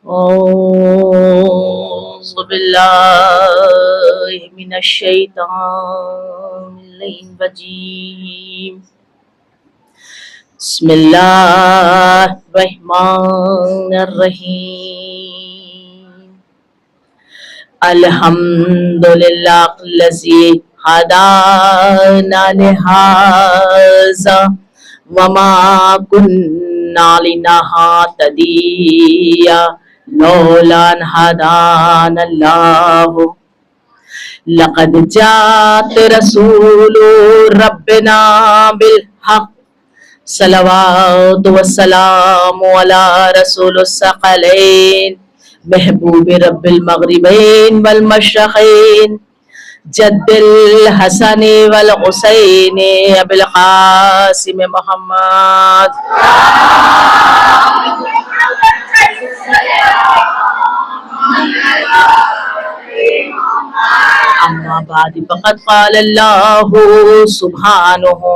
औज़ु बिल्लाहि मिनश शैतानिर रजीम। बिस्मिल्लाहिर रहमानिर रहीम। अल्हम्दुलिल्लाहिल्लज़ी हदाना लिहाज़ा वमा कुन्ना लिनहतदिया लौला अन हदानल्लाहु लक़द जात रसूलु रब्बिना बिल हक़ सलवातु वस्सलामु अला रसूलिस सकलैन महबूब रब्बिल मग़रिबैन वल मशरिक़ैन जद्दिल हसन वल हुसैन अबिल क़ासिम मोहम्मद। अम्मा बाद फ़क़द क़ाल अल्लाहु सुब्हानहु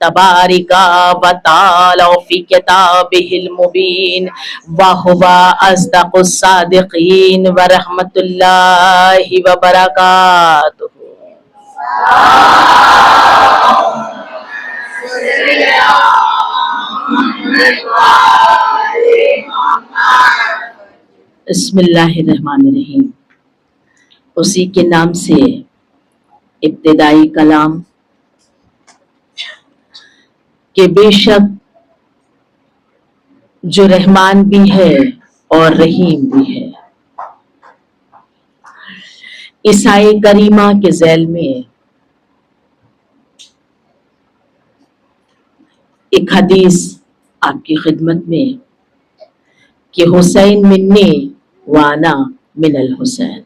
तबारिका व तआला फ़ी किताबिहिल मुबीन व हुवा अस्दक़ुस सादिक़ीन व रहमतुल्लाहि व बरकातुहू। बिस्मिल्लाहिर्रहमानिर्रहीम। उसी के नाम से इब्तिदाई कलाम के बेशक जो रहमान भी है और रहीम भी है। ईसाई करीमा के ज़ैल में एक हदीस आपकी खिदमत में कि हुसैन मिन्नी वाना मिनल हुसैन,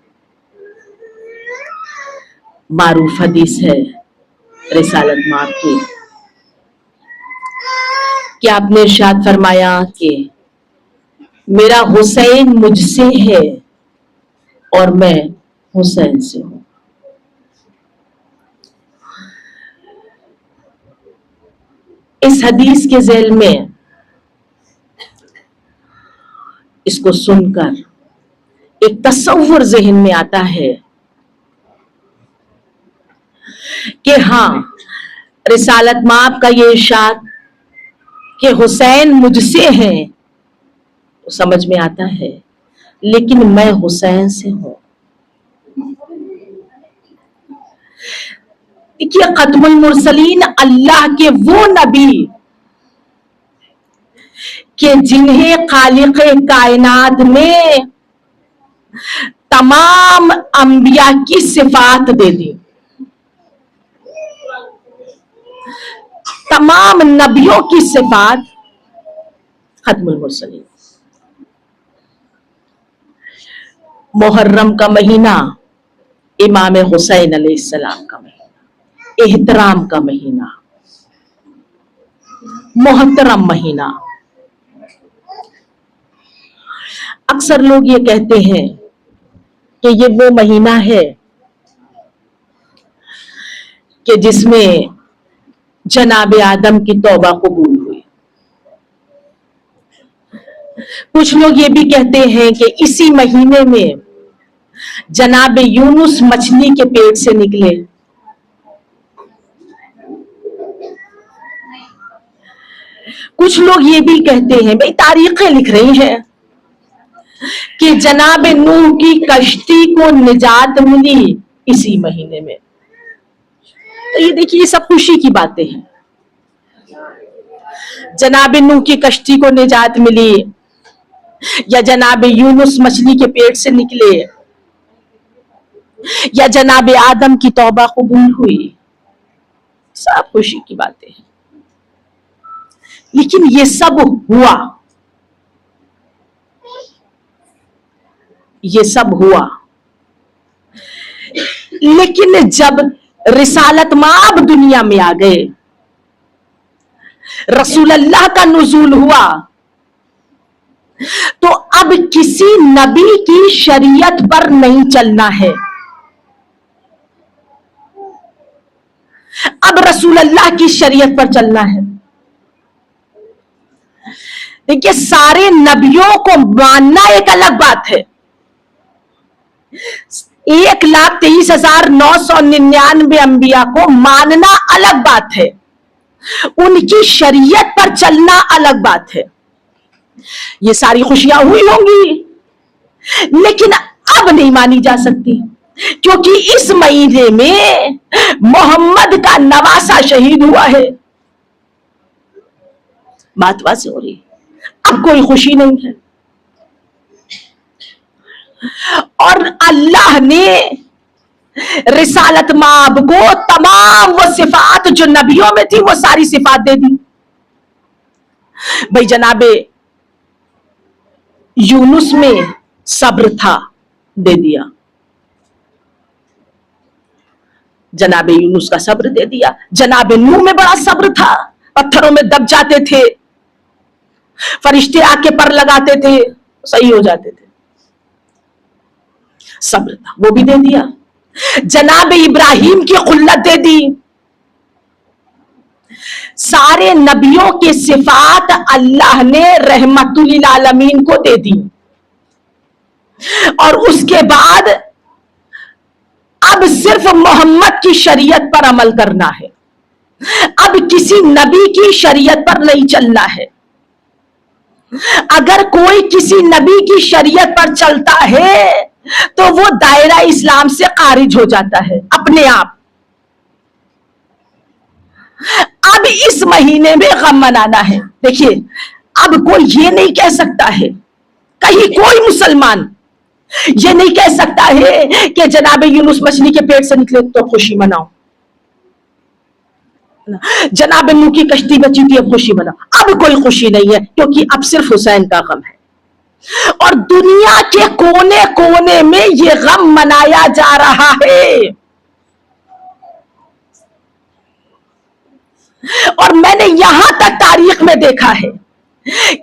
मारूफ हदीस है रिसालत माब की, कि आपने इरशाद फरमाया कि मेरा हुसैन मुझसे है और मैं हुसैन से हूं। इस हदीस के ज़ैल में इसको सुनकर एक तसव्वुर ज़हन में आता है कि हाँ, रिसालत माब का ये इरशाद कि हुसैन मुझसे है तो समझ में आता है, लेकिन मैं हुसैन से हूं। देखिए, खत्मुल मुरसलीन अल्लाह के वो नबी कि जिन्हें खालिक़े कायनात ने तमाम अंबिया की सिफात दे दी, तमाम नबियों की सिफात खत्मुल मुरसलीन। मुहर्रम का महीना इमाम हुसैन अलैहिस्सलाम का महीना, एहतराम का महीना, मोहतरम महीना। अक्सर लोग ये कहते हैं कि ये वो महीना है कि जिसमें जनाब आदम की तौबा कबूल हुई। कुछ लोग ये भी कहते हैं कि इसी महीने में जनाब यूनुस मछली के पेट से निकले। कुछ लोग ये भी कहते हैं, भाई तारीखें लिख रही हैं, कि जनाब नूह की कश्ती को निजात मिली इसी महीने में। तो ये देखिए, ये सब खुशी की बातें हैं। जनाब नूह की कश्ती को निजात मिली या जनाब यूनुस मछली के पेट से निकले या जनाब आदम की तौबा कबूल हुई, सब खुशी की बातें हैं। लेकिन ये सब हुआ, ये सब हुआ, लेकिन जब रिसालत माब दुनिया में आ गए, रसूल अल्लाह का नुज़ूल हुआ, तो अब किसी नबी की शरीयत पर नहीं चलना है। अब रसूल अल्लाह की शरीयत पर चलना है। देखिए, सारे नबियों को मानना एक अलग बात है, 1,23,999 अंबिया को मानना अलग बात है, उनकी शरीयत पर चलना अलग बात है। ये सारी खुशियां हुई होंगी, लेकिन अब नहीं मानी जा सकती, क्योंकि इस महीने में मोहम्मद का नवासा शहीद हुआ है। बात वाज़ेह हो रही, अब कोई खुशी नहीं है। और अल्लाह ने रिसालत माब को तमाम वो सिफात जो नबियों में थी वो सारी सिफात दे दी। भाई जनाबे यूनुस में सब्र था, दे दिया, जनाबे यूनुस का सब्र दे दिया। जनाबे नूह में बड़ा सब्र था, पत्थरों में दब जाते थे, फरिश्ते आके पर लगाते थे, सही हो जाते थे, सब्र था, वो भी दे दिया। जनाब इब्राहिम की खुल्लत दे दी। सारे नबियों के सिफात अल्लाह ने रहमतुल आलमीन को दे दी। और उसके बाद अब सिर्फ मोहम्मद की शरीयत पर अमल करना है, अब किसी नबी की शरीयत पर नहीं चलना है। अगर कोई किसी नबी की शरीयत पर चलता है तो वो दायरा इस्लाम से खारिज हो जाता है अपने आप। अब इस महीने में गम मनाना है। देखिए, अब कोई ये नहीं कह सकता है, कहीं कोई मुसलमान ये नहीं कह सकता है कि जनाब यूनुस मछली के पेट से निकले तो खुशी मनाओ, जनाब नूह की कश्ती बची थी अब खुशी मनाओ। अब कोई खुशी नहीं है, क्योंकि अब सिर्फ हुसैन का गम है। और दुनिया के कोने कोने में ये गम मनाया जा रहा है। और मैंने यहां तक तारीख में देखा है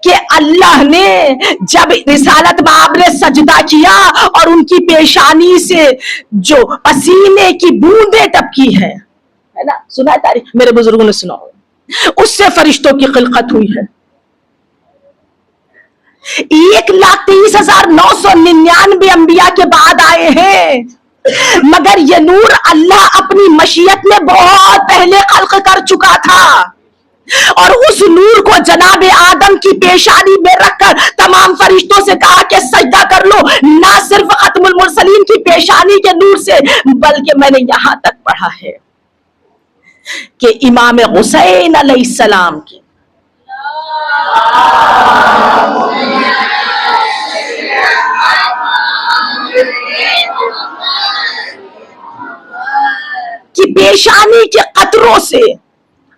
कि अल्लाह ने जब रिसालत माब ने सजदा किया और उनकी पेशानी से जो पसीने की बूंदें टपकी है ना, सुना है तारीख, मेरे बुजुर्गों ने सुना होगा, उससे फरिश्तों की खिलकत हुई है। 1,23,999 अंबिया के बाद आए हैं, मगर ये नूर अल्लाह अपनी मशीयत में बहुत पहले खल्क कर चुका था। और उस नूर को जनाबे आदम की पेशानी में रखकर तमाम फरिश्तों से कहा कि सजदा कर लो, ना सिर्फ खत्मुल मुरसलीन की पेशानी के नूर से, बल्कि मैंने यहां तक पढ़ा है कि इमाम हुसैन अलैहिस्सलाम की पेशानी के कतरों से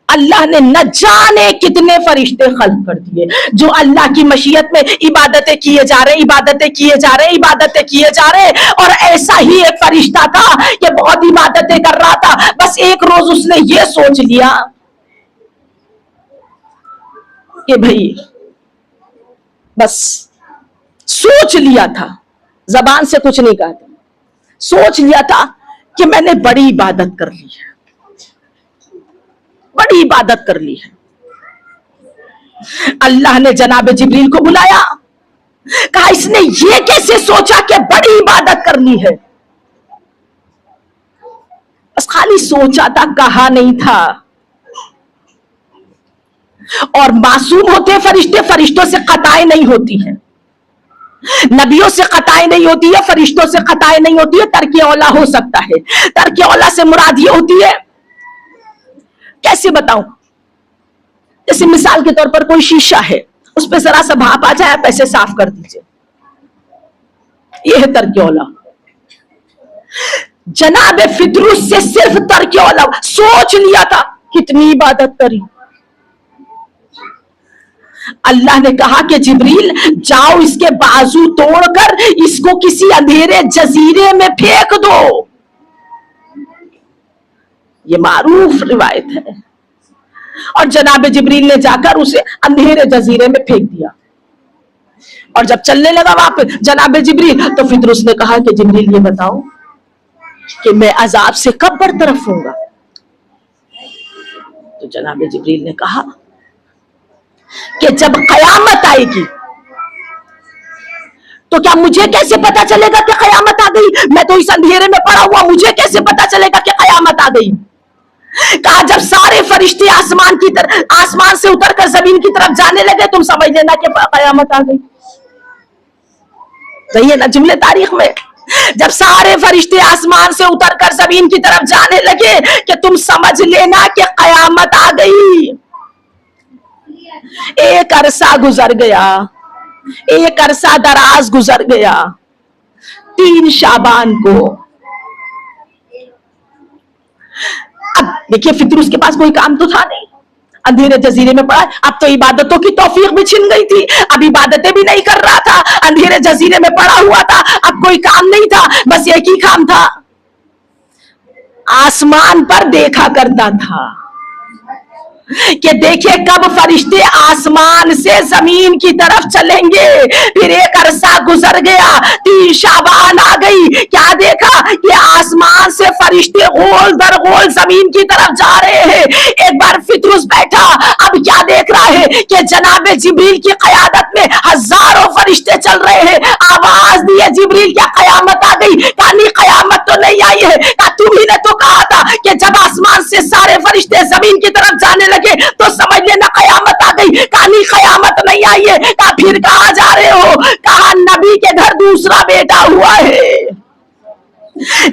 अल्लाह ने न जाने कितने फरिश्ते खल्क कर दिए, जो अल्लाह की मशीयत में इबादतें किए जा रहे, इबादतें किए जा रहे, इबादतें किए जा रहे। और ऐसा ही एक फरिश्ता था कि बहुत इबादतें कर रहा था, बस एक रोज उसने ये सोच लिया कि भाई, बस सोच लिया था, जबान से कुछ नहीं कहा था, सोच लिया था कि मैंने बड़ी इबादत कर ली है, बड़ी इबादत कर ली है। अल्लाह ने जनाब जिब्रील को बुलाया, कहा इसने ये कैसे सोचा कि बड़ी इबादत करनी है? बस खाली सोचा था, कहा नहीं था। और मासूम होते फरिश्ते, फरिश्तों से खताएं नहीं होती है, नबियों से खताएं नहीं होती है, फरिश्तों से खताएं नहीं होती है, तर्क औला हो सकता है। तर्क औला से मुराद ये होती है, कैसे बताऊं, जैसे मिसाल के तौर पर कोई शीशा है, उस पर जरा सा भाप आ जाए, आप ऐसे साफ कर दीजिए, यह है तर्क औला। जनाब फितरुस से सिर्फ तर्क औला, सोच लिया था, कितनी इबादत करी। अल्लाह ने कहा कि जिब्रील जाओ, इसके बाजू तोड़कर इसको किसी अंधेरे जजीरे में फेंक दो। ये मारूफ रिवायत है। और जनाब जिब्रील ने जाकर उसे अंधेरे जजीरे में फेंक दिया। और जब चलने लगा वापस जनाब जिब्रील, तो फितरुस ने कहा कि जिब्रील ये बताओ कि मैं अजाब से कब बरतरफ होऊंगा? तो जनाब जिब्रील ने कहा कि जब कयामत आएगी तो क्या मुझे कैसे पता चलेगा कि कयामत आ गई? मैं तो इस अंधेरे में पड़ा हुआ, मुझे कैसे पता चलेगा कि कयामत आ गई? कहा जब सारे फरिश्ते आसमान से उतरकर जमीन की तरफ जाने लगे, तुम समझ लेना कि कयामत आ गई। सही है ना जुमले तारीख में? जब सारे फरिश्ते आसमान से उतरकर जमीन की तरफ जाने लगे कि तुम समझ लेना कि कयामत आ गई। एक अरसा गुजर गया, एक अरसा दराज गुजर गया। 3 शाबान को, अब देखिए फितरूस के पास कोई काम तो था नहीं, अंधेरे जजीरे में पड़ा। अब तो इबादतों की तौफीक भी छिन गई थी, अब इबादतें भी नहीं कर रहा था, अंधेरे जजीरे में पड़ा हुआ था। अब कोई काम नहीं था, बस एक ही काम था, आसमान पर देखा करता था कि देखिए कब फरिश्ते आसमान से जमीन की तरफ चलेंगे। फिर एक अरसा गुजर गया, 3 शाबान आ गई। क्या देखा कि आसमान से फरिश्ते गोल दर गोल जमीन की तरफ जा रहे हैं। एक बार फितरूस बैठा, अब क्या देख रहा है कि जनाब जिब्रील की क़यादत में हजारों फरिश्ते चल रहे हैं। आवाज दी है जिब्रील, क्या कयामत आ गई? कहा नहीं, कयामत तो नहीं आई है। कहा तुम्ही ने तो कहा था कि जब आसमान से सारे फरिश्ते जमीन की तरफ जाने लगे तो समझ लेना कयामत आ गई। कहानी कयामत नहीं आई है। कहा फिर कहां जा रहे हो? कहा नबी के घर दूसरा बेटा हुआ है,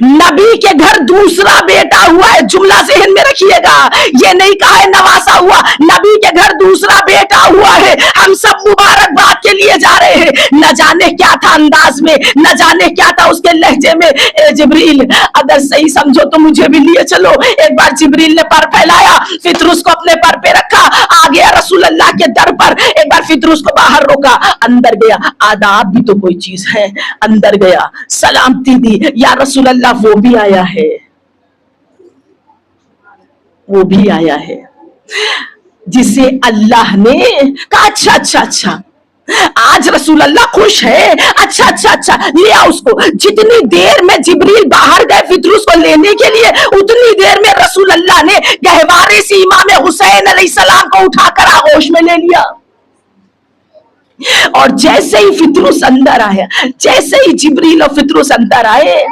नबी के घर दूसरा बेटा हुआ है। जुमला ज़हन में रखिएगा, ये नहीं कहा है नवासा हुआ, नबी के घर दूसरा बेटा हुआ है। हम सब मुबारकबाद के लिए जा रहे हैं। न जाने क्या था अंदाज में, न जाने क्या था उसके लहजे में। जिब्रील अगर सही समझो तो मुझे भी लिए चलो। एक बार जिब्रील ने पर फैलाया, फितरूस को अपने पर पे रखा, आ गया रसूल अल्लाह के दर पर। एक बार फितरूस को बाहर रोका, अंदर गया, आदाब भी तो कोई चीज है। अंदर गया, सलामती दी, या रसूल अल्लाह वो भी आया है, वो भी आया है जिसे अल्लाह ने कहा अच्छा अच्छा अच्छा, आज रसूल अल्लाह खुश है, अच्छा अच्छा अच्छा ले आओ उसको। जितनी देर में जिब्रील बाहर गए फितरूस को लेने के लिए, उतनी देर में रसूल अल्लाह ने गहवारे से इमाम हुसैन अलैहिस्सलाम को उठाकर आगोश में ले लिया। और जैसे ही फितरूस अंदर आया, जैसे ही जिब्रील और फितरूस अंदर आए,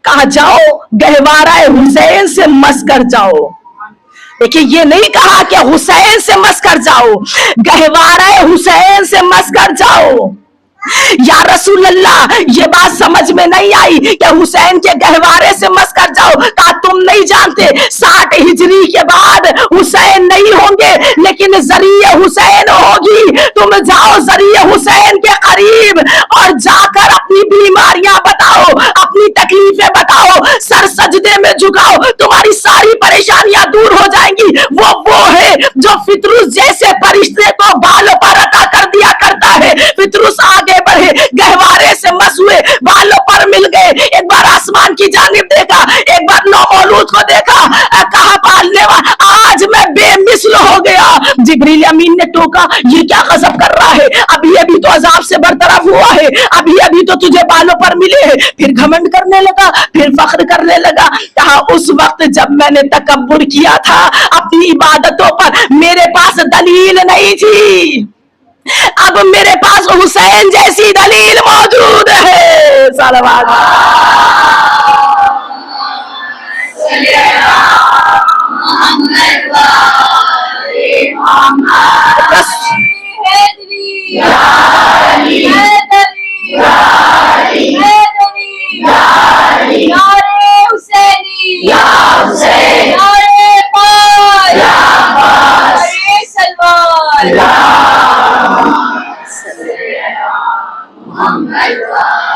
कहा जाओ गहवारा हुसैन से मस कर जाओ। देखिए ये नहीं कहा कि हुसैन से मस कर जाओ, गहवारा हुसैन से मस कर जाओ। या रसूल अल्लाह ये बात समझ में नहीं आई कि हुसैन के गहवारे से मस कर जाओ। कहा तुम नहीं जानते 60 हिजरी के बाद हुसैन नहीं होंगे, लेकिन जरिए हुसैन होगी। तुम जाओ जरिए हुसैन के करीब और जाकर अपनी बीमारियां बताओ, अपनी तकलीफें बताओ, सर सजदे में झुकाओ, तुम्हारी सारी परेशानियां दूर हो जाएंगी। वो है जो फितरूस जैसे फरिश्ते को बालों पर अता कर दिया करता है। फितरूस आगे बढ़े, गहवारे से मस हुए, बालों पर मिल गए। एक बार आसमान की जानिब देखा, एक बार नौमौलूद को देखा, कहा पालने वाला आज मैं बेमिसल हो गया। जिब्रील अमीन ने टोका, ये क्या गजब कर रहा है? अभी अभी तो अजाब से बरतरफ हुआ है, अभी अभी तो तुझे बालों पर मिले हैं। फिर घमंड करने लगा, फिर फख्र करने लगा। कहा उस वक्त जब मैंने तकब्बुर किया था अपनी इबादतों पर, मेरे पास दलील नहीं थी, अब मेरे पास हुसैन जैसी दलील मौजूद है। सलावत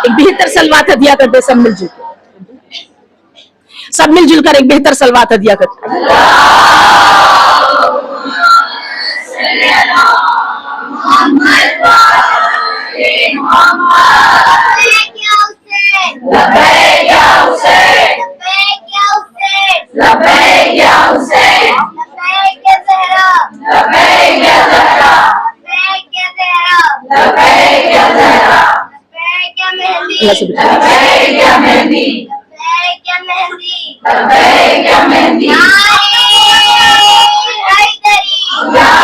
एक बेहतर सलवात हदिया कर दे, सब मिलजुल कर, सब मिलजुल कर एक बेहतर सलवात हदिया कर दे। Ya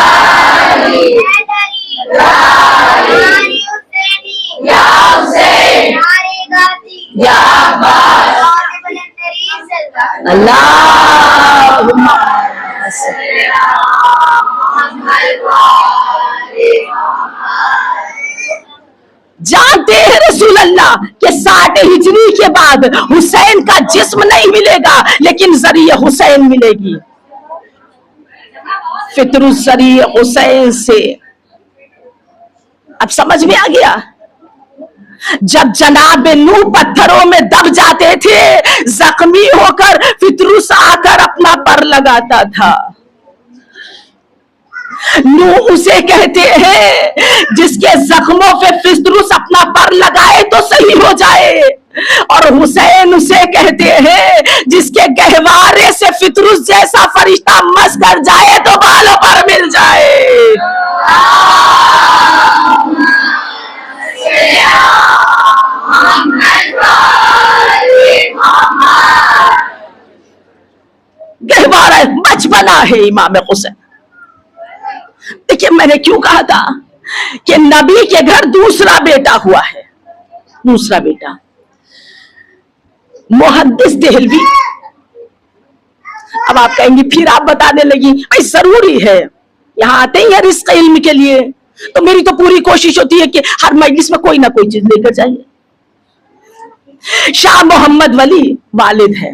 जानते हैं रसूल अल्लाह कि 60 हिजरी के बाद हुसैन का जिस्म नहीं मिलेगा, लेकिन जरिए हुसैन मिलेगी। फितरुस जरिए हुसैन से। अब समझ में आ गया? जब जनाब नूह पत्थरों में दब जाते थे, जख्मी होकर फितरुस आकर अपना पर लगाता था। नूह उसे कहते हैं जिसके जख्मों पे फितरुस अपना पर लगाए तो सही हो जाए, और हुसैन उसे कहते हैं जिसके गहवारे से फितरुस जैसा फरिश्ता मस कर जाए तो बालों पर मिल जाए। गहवारा बचपना है इमाम हुसैन। देखिए मैंने क्यों कहा था कि नबी के घर दूसरा बेटा हुआ है, दूसरा बेटा मुहद्दिस देहलवी। अब आप कहेंगे फिर आप बताने लगी, भाई जरूरी है, यहां आते ही है रिस्क इल्म के लिए, तो मेरी तो पूरी कोशिश होती है कि हर मजलिस में कोई ना कोई चीज लेकर जाइए। शाह मोहम्मद वली वालिद है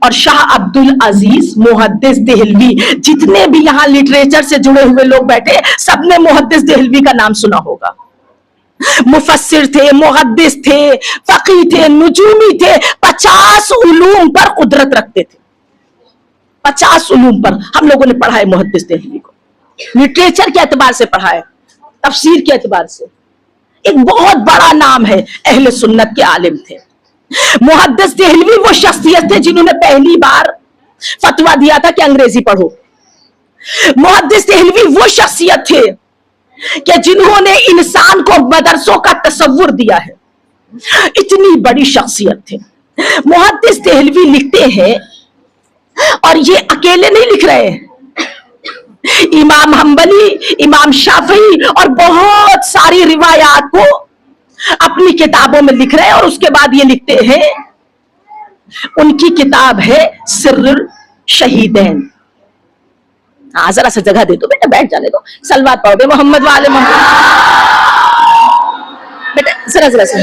और शाह अब्दुल अजीज मुहद्दिस देहलवी। जितने भी यहाँ लिटरेचर से जुड़े हुए लोग बैठे, सबने मुहद्दिस देहलवी का नाम सुना होगा। मुफस्सिर थे, मुहद्दिस थे, फकीह थे, नुजूमी थे, 50 उलूम पर कुदरत रखते थे। 50 उलूम पर हम लोगों ने पढ़ा है मुहद्दिस देहलवी को, लिटरेचर के एतबार से पढ़ा है, तफसीर के एतबार से। एक बहुत बड़ा नाम है, अहले सुन्नत के आलिम थे। मुहद्दिस देहलवी वो शख्सियत थे जिन्होंने पहली बार फतवा दिया था कि अंग्रेजी पढ़ो। मुहद्दिस देहलवी वो शख्सियत थे कि जिन्होंने इंसान को मदरसों का तसव्वुर दिया है। इतनी बड़ी शख्सियत थे। मुहद्दिस देहलवी लिखते हैं, और ये अकेले नहीं लिख रहे हैं, इमाम हम्बली, इमाम शाफी और बहुत सारी रिवायात को अपनी किताबों में लिख रहे हैं। और उसके बाद ये लिखते हैं, उनकी किताब है सिर्रुल शहीदैन। हाँ जरा सा जगह दे दो बेटा, बैठ जाने दो, सलवात पढ़ो बे मोहम्मद वाले मोहम्मद। बेटा जरा जरा सा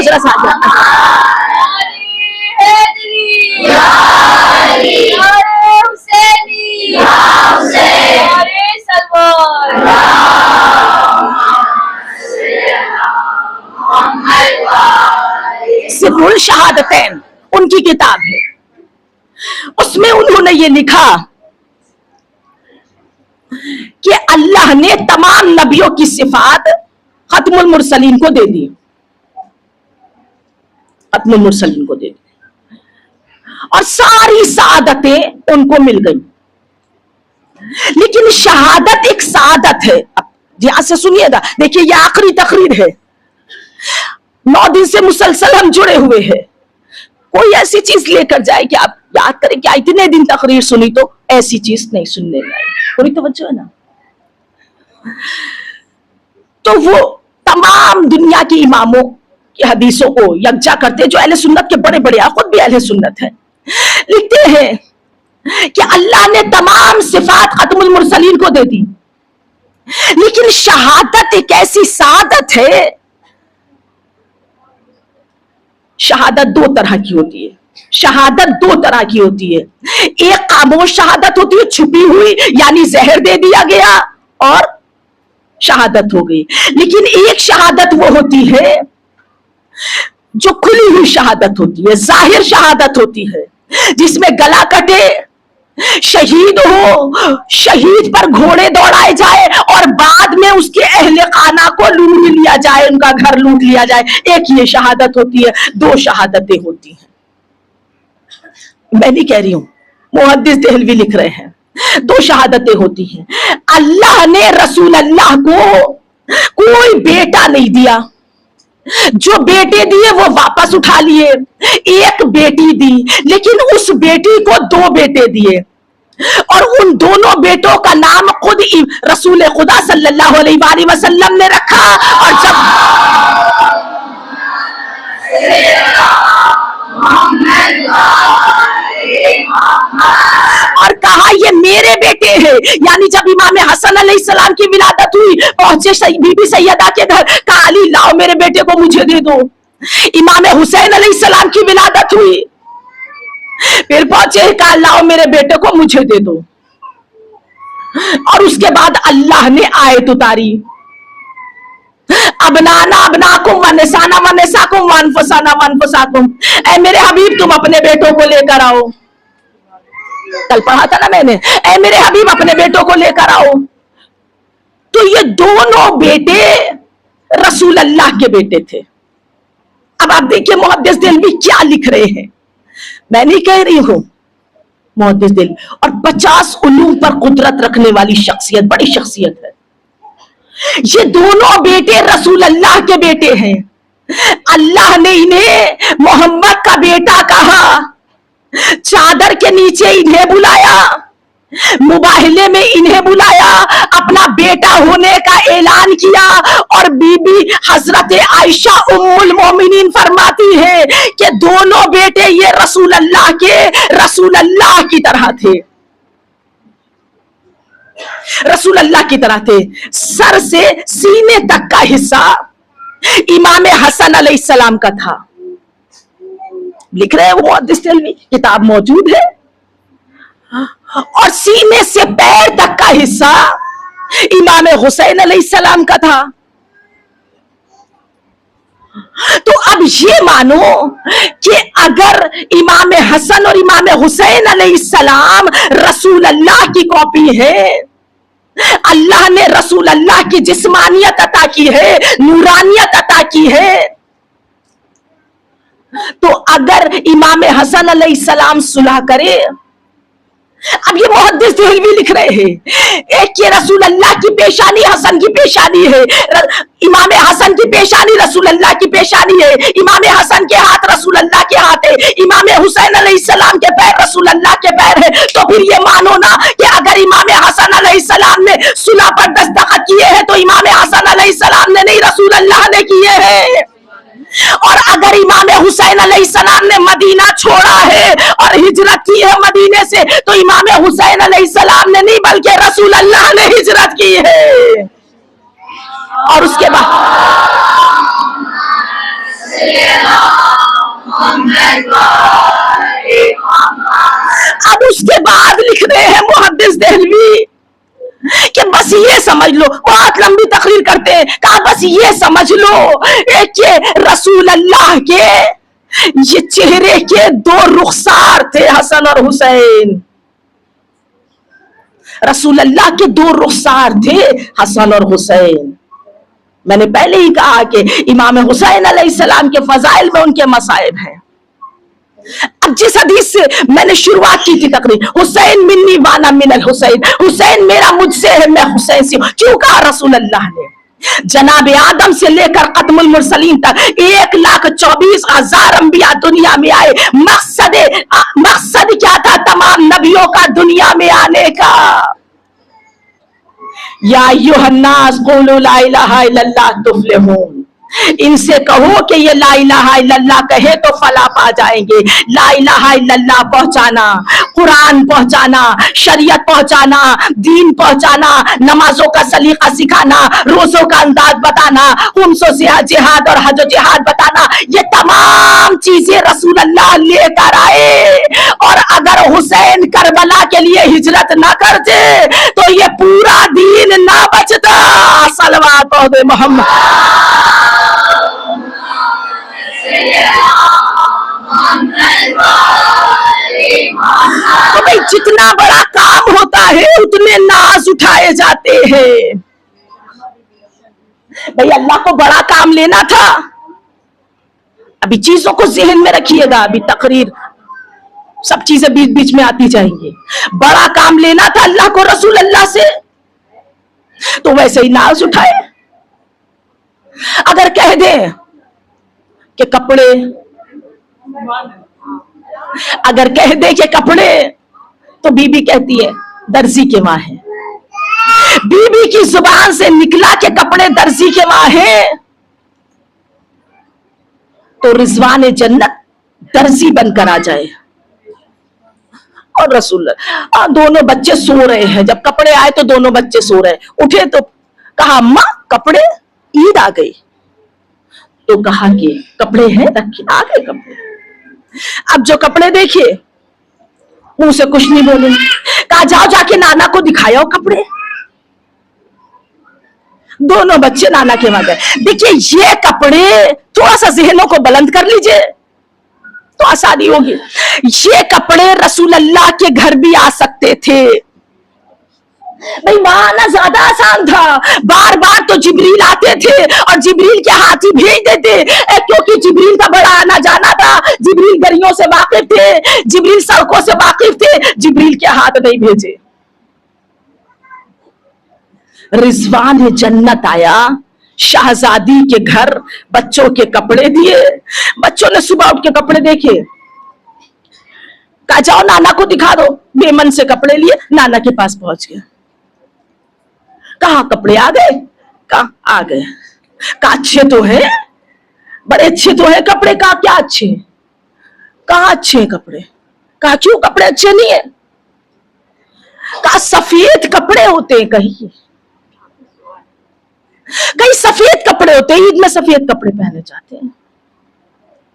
जरा सा सिर्रुल शहादतैन उनकी किताब है। उसमें उन्होंने ये लिखा कि अल्लाह ने तमाम नबियों की सिफात खत्मुल मुरसलीन को दे दी, खत्मुल मुरसलीन को दे दी, और सारी सआदतें उनको मिल गई। लेकिन शहादत एक सआदत है। अब ध्यान से सुनिएगा, देखिए ये आखिरी तकरीर है, 9 दिन से मुसलसल हम जुड़े हुए हैं। कोई ऐसी चीज लेकर जाए कि आप याद करें कि इतने दिन तकरीर सुनी तो ऐसी चीज नहीं सुनने में आई। पूरी तवज्जो है ना? तो वो तमाम दुनिया के इमामों की हदीसों को यकजा करते, जो अहले सुन्नत के बड़े बड़े, खुद भी अहले सुन्नत है, लिखते हैं कि अल्लाह ने तमाम सिफात खत्मुल मुरसलीन को दे दी। लेकिन शहादत एक ऐसी सादत है, शहादत 2 तरह की होती है। शहादत 2 तरह की होती है। एक खामोश शहादत होती है, छुपी हुई, यानी जहर दे दिया गया और शहादत हो गई। लेकिन एक शहादत वो होती है जो खुली हुई शहादत होती है, जाहिर शहादत होती है, जिसमें गला कटे, शहीद हो, शहीद पर घोड़े दौड़ाए जाए और बाद में उसके अहले खाना को लूट लिया जाए, उनका घर लूट लिया जाए। एक ये शहादत होती है। 2 शहादतें होती हैं। मैं नहीं कह रही हूं, मुहद्दिस देहलवी लिख रहे हैं, 2 शहादतें होती हैं। अल्लाह ने रसूल अल्लाह को कोई बेटा नहीं दिया, जो बेटे दिए वो वापस उठा लिए। एक बेटी दी, लेकिन उस बेटी को 2 बेटे दिए। और उन दोनों बेटों का नाम खुद रसूल खुदा सल्लल्लाहु अलैहि वसल्लम ने रखा। और जब और कहा ये मेरे बेटे हैं, यानी जब इमाम हसन अलैहिस्सलाम की विलादत हुई, पहुंचे बीबी सैयदा के घर, कहा अली लाओ मेरे बेटे को मुझे दे दो। इमाम हुसैन अलैहिस्सलाम की विलादत हुई, फिर पहुंचे, कहा लाओ मेरे बेटे को मुझे दे दो। और उसके बाद अल्लाह ने आयत उतारी, अबनाना अबनाकुम वनिसाना वनिसाकुम वनफुसाना वनफुसाकुम। ऐ मेरे हबीब तुम अपने बेटों को लेकर आओ, कल पढ़ा था ना मैंने, ऐ मेरे हबीब अपने बेटों को लेकर आओ। तो ये दोनों बेटे रसूल अल्लाह के बेटे थे। अब आप देखिए मुहद्दिस देलवी क्या लिख रहे हैं, मैं नहीं कह रही हूं, मुहद्दिस देलवी और 50 उलूम पर कुदरत रखने वाली शख्सियत, बड़ी शख्सियत है। ये दोनों बेटे रसूल अल्लाह के बेटे हैं। अल्लाह ने इन्हें मोहम्मद का बेटा कहा, चादर के नीचे इन्हें बुलाया, मुबाहिले में इन्हें बुलाया, अपना बेटा होने का ऐलान किया। और बीबी हजरत आयशा उम्मुल मोमिनीन फरमाती है कि दोनों बेटे ये रसूल अल्लाह की तरह थे, रसूल अल्लाह की तरह थे। सर से सीने तक का हिस्सा इमाम हसन अलैहिस्सलाम का था। लिख रहे हैं वो मुहद्दिस देलवी, किताब मौजूद है। और सीने से पैर तक का हिस्सा इमाम हुसैन अलैहिस्सलाम का था। तो अब ये मानो कि अगर इमाम हसन और इमाम हुसैन अलैहिस्सलाम रसूल अल्लाह की कॉपी है, अल्लाह ने रसूल अल्लाह की जिस्मानियत अता की है, नूरानियत अता की है, तो अगर इमाम हसन अलैहिस्सलाम सुलह करे, अब ये मुहद्दिस देहलवी लिख रहे हैं, एक ये रसूल अल्लाह की पेशानी हसन की पेशानी है, इमाम हसन की पेशानी रसूल अल्लाह की पेशानी है, इमाम हसन के हाथ रसूल अल्लाह के हाथ है, इमाम हुसैन अलैहिस्सलाम के पैर रसूल अल्लाह के पैर है। तो फिर ये मानो ना कि अगर इमाम हसन अलैहिस्सलाम ने सुलह पर दस्तखत किए हैं तो इमाम हसन अलैहिस्सलाम ने नहीं, रसूल अल्लाह ने किए हैं। और अगर इमाम हुसैन अलैहिस्सलाम ने मदीना छोड़ा है और हिजरत की है मदीने से, तो इमाम हुसैन अलैहिस्सलाम ने नहीं बल्कि रसूल अल्लाह ने हिजरत की है। और उसके बाद अब उसके बाद लिख रहे हैं मुहद्दिस देहलवी कि बस ये समझ लो, बहुत लंबी तकरीर करते हैं, कहा बस ये समझ लो कि रसूल अल्लाह के ये चेहरे के दो रुखसार थे, हसन और हुसैन। रसूल अल्लाह के दो रुखसार थे, हसन और हुसैन। मैंने पहले ही कहा कि इमाम हुसैन अलैहिस्सलाम के फजाइल में उनके मसाइब हैं। अब जिस हदीस से मैंने शुरुआत की थी तकरीर, हुसैन मिन्नी वाना मिनल हुसैन, हुसैन मेरा मुझसे है मैं हुसैन से हूं, क्यों कहा रसूल अल्लाह ने? जनाब आदम से लेकर खत्मुल मुरसलीन तक 1,24,000 अंबिया दुनिया में आए। मकसद क्या था तमाम नबियों का दुनिया में आने का? या अय्युहन्नास क़ूलू ला इलाहा इल्लल्लाह तुफ्लिहून, इनसे कहो कि ये ला इलाहा इल्लल्लाह कहे तो फला पा जाएंगे। ला इलाहा इल्लल्लाह पहुंचाना, कुरान पहुंचाना, शरीयत पहुंचाना, दीन पहुंचाना, नमाजों का सलीका सिखाना, रोजों का अंदाज बताना, खुम्सों से जिहाद और हज जिहाद बताना, ये तमाम चीजें रसूल अल्लाह लेकर आए। और अगर हुसैन करबला के लिए हिजरत ना करते तो ये पूरा दीन ना बचता। सलवात पढ़ो मोहम्मद। तो भाई जितना बड़ा काम होता है उतने नाज उठाए जाते हैं। भाई अल्लाह को बड़ा काम लेना था। अभी चीजों को जहन में रखिएगा, अभी तकरीर सब चीजें बीच बीच में आती जाएंगी। बड़ा काम लेना था अल्लाह को रसूल अल्लाह से, तो वैसे ही नाज उठाए। अगर कह दे कि कपड़े, अगर कह दे कि कपड़े तो बीबी कहती है दर्जी के वहां है। बीबी की जुबान से निकला के कपड़े दर्जी के वहां है, तो रिजवान जन्नत दर्जी बनकर आ जाए। और रसूल दोनों बच्चे सो रहे हैं, जब कपड़े आए तो दोनों बच्चे सो रहे, उठे तो कहा अम्मा कपड़े, ईद आ गई। तो कहा कि कपड़े हैं रखिए, आ गए कपड़े। अब जो कपड़े देखे मुंह से कुछ नहीं बोले, कहा जाओ जाके नाना को दिखाओ कपड़े। दोनों बच्चे नाना के वहां गए। देखिए ये कपड़े, थोड़ा सा जहनों को बुलंद कर लीजिए तो आसानी होगी। ये कपड़े रसूल अल्लाह के घर भी आ सकते थे भाई, वहां आना ज्यादा आसान था। बार बार तो जिब्रील आते थे और जिब्रील के हाथ ही भेज देते, क्योंकि जिब्रील का बड़ा आना जाना था। जिब्रील गलियों से वाकिफ थे, जिब्रील सड़कों से वाकिफ थे, जिब्रील के हाथ नहीं भेजे। रिजवान जन्नत आया, शाहजादी के घर बच्चों के कपड़े दिए। बच्चों ने सुबह उठ के कपड़े देखे, कहा जाओ नाना को दिखा दो। बेमन से कपड़े लिए नाना के पास पहुंच गए। कहा कपड़े आ गए? कहा आ गए। कहा अच्छे तो है, बड़े अच्छे तो है कपड़े। कहा क्या अच्छे? कहा अच्छे हैं कपड़े। कहा क्यों कपड़े अच्छे नहीं है? कहा सफेद कपड़े होते हैं, कहीं कहीं सफेद कपड़े होते हैं, ईद में सफेद कपड़े पहने जाते हैं।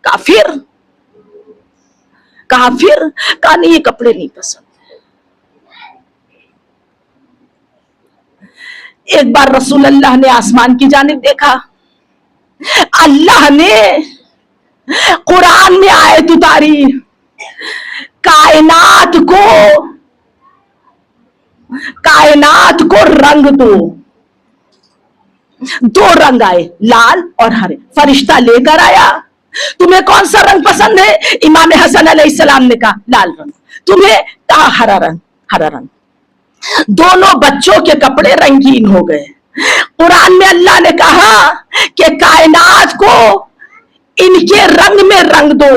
कहा फिर? कहा फिर? कहा नहीं ये कपड़े नहीं पसंद। एक बार रसूल अल्लाह ने आसमान की जानिब देखा, अल्लाह ने कुरान में आयत उतारी, कायनात को रंग दो। दो रंग आए, लाल और हरे। फरिश्ता लेकर आया, तुम्हें कौन सा रंग पसंद है? इमाम हसन अलैहिस्सलाम ने कहा लाल रंग। तुम्हें? कहा हरा रंग। हरा रंग। दोनों बच्चों के कपड़े रंगीन हो गए। कुरान में अल्लाह ने कहा कि कायनात को इनके रंग में रंग दो।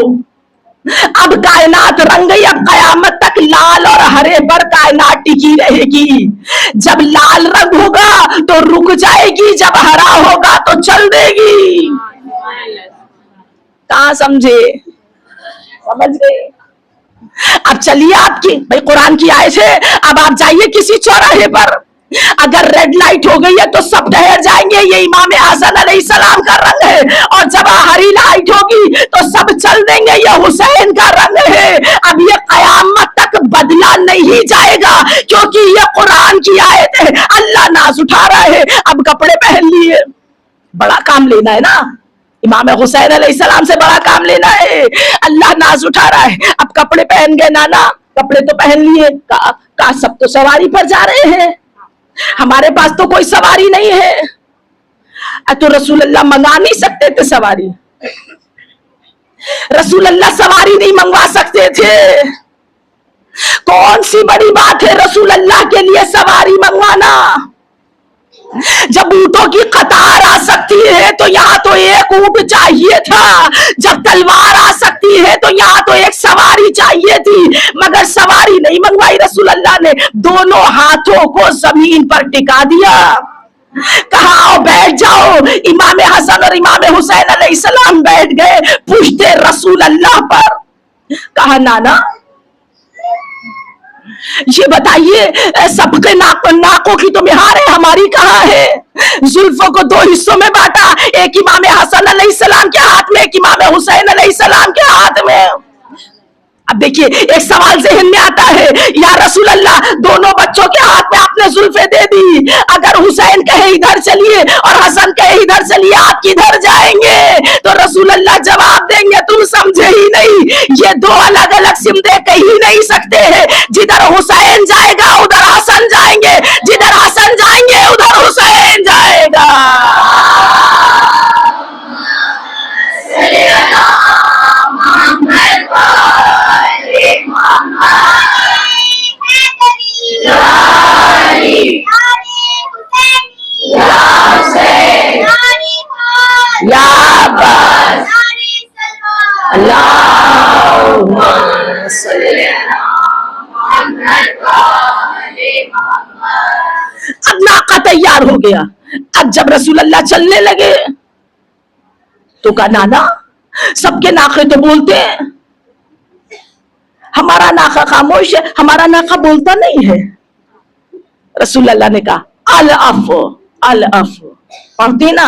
अब कायनात रंग गई, अब कयामत तक लाल और हरे पर कायनात टिकी रहेगी। जब लाल रंग होगा तो रुक जाएगी, जब हरा होगा तो चल देगी। कहां समझे? समझ गए? अब चलिए, आपकी भाई कुरान की आयत है, अब आप जाइए किसी चौराहे पर, अगर रेड लाइट हो गई है तो सब ठहर जाएंगे, ये इमाम हसन अलैहिस्सलाम का रंग है। और जब हरी लाइट होगी तो सब चल देंगे, ये हुसैन का रंग है। अब ये कयामत तक बदला नहीं जाएगा, क्योंकि ये कुरान की आयत है। अल्लाह नाज उठा रहा है। अब कपड़े पहन लिए, बड़ा काम लेना है ना, इमाम हुसैन अलैहिस्सलाम से बड़ा काम लेना है। अल्लाह नाज उठा रहा है। अब कपड़े पहन गए नाना, कपड़े तो पहन लिए। कहा सब तो सवारी पर जा रहे हैं, हमारे पास तो कोई सवारी नहीं है। तो रसूल अल्लाह मंगा नहीं सकते थे सवारी? रसूल अल्लाह सवारी नहीं मंगवा सकते थे? कौन सी बड़ी बात है रसूल अल्लाह के लिए सवारी मंगवाना? जब ऊंटों की कतार आ सकती है तो यहाँ तो एक ऊंट चाहिए था। जब तलवार आ सकती है तो यहाँ तो एक सवारी चाहिए थी, मगर सवारी नहीं मंगवाई रसूल अल्लाह ने। दोनों हाथों को जमीन पर टिका दिया, कहा आओ बैठ जाओ। इमाम हसन और इमाम हुसैन अलैहिस्सलाम बैठ गए, पूछते रसूल अल्लाह पर। कहा नाना ये बताइए, सबके नाकों की तो मिहार है, हमारी कहाँ है? जुल्फों को दो हिस्सों में बांटा, एक इमाम हसन अलैहिस्सलाम के हाथ में, एक इमाम हुसैन अलैहिस्सलाम के हाथ में। अब देखिए एक सवाल ज़हन में आता है, या रसूल अल्लाह दोनों बच्चों के हाथ में आपने जुल्फे दे दी, अगर हुसैन कहे इधर चलिए और हसन कहे इधर चलिए, आप किधर जाएंगे? तो रसूल अल्लाह जवाब देंगे तुम समझे ही नहीं, ये दो अलग अलग सिमते कहीं नहीं सकते हैं। जिधर हुसैन जाएगा उधर हसन जाएंगे, जिधर हसन जाएंगे उधर हुसैन जाएगा। अल्लाहुम्मा सल्ली अला मुहम्मद। तैयार हो गया। अब जब रसूल अल्लाह चलने लगे तो कहा नाना सबके नाखे तो बोलते हैं, हमारा नाका खामोश है, हमारा नाका बोलता नहीं है। रसूल अल्लाह ने कहा अल अफ, अल अफ, पढ़ती ना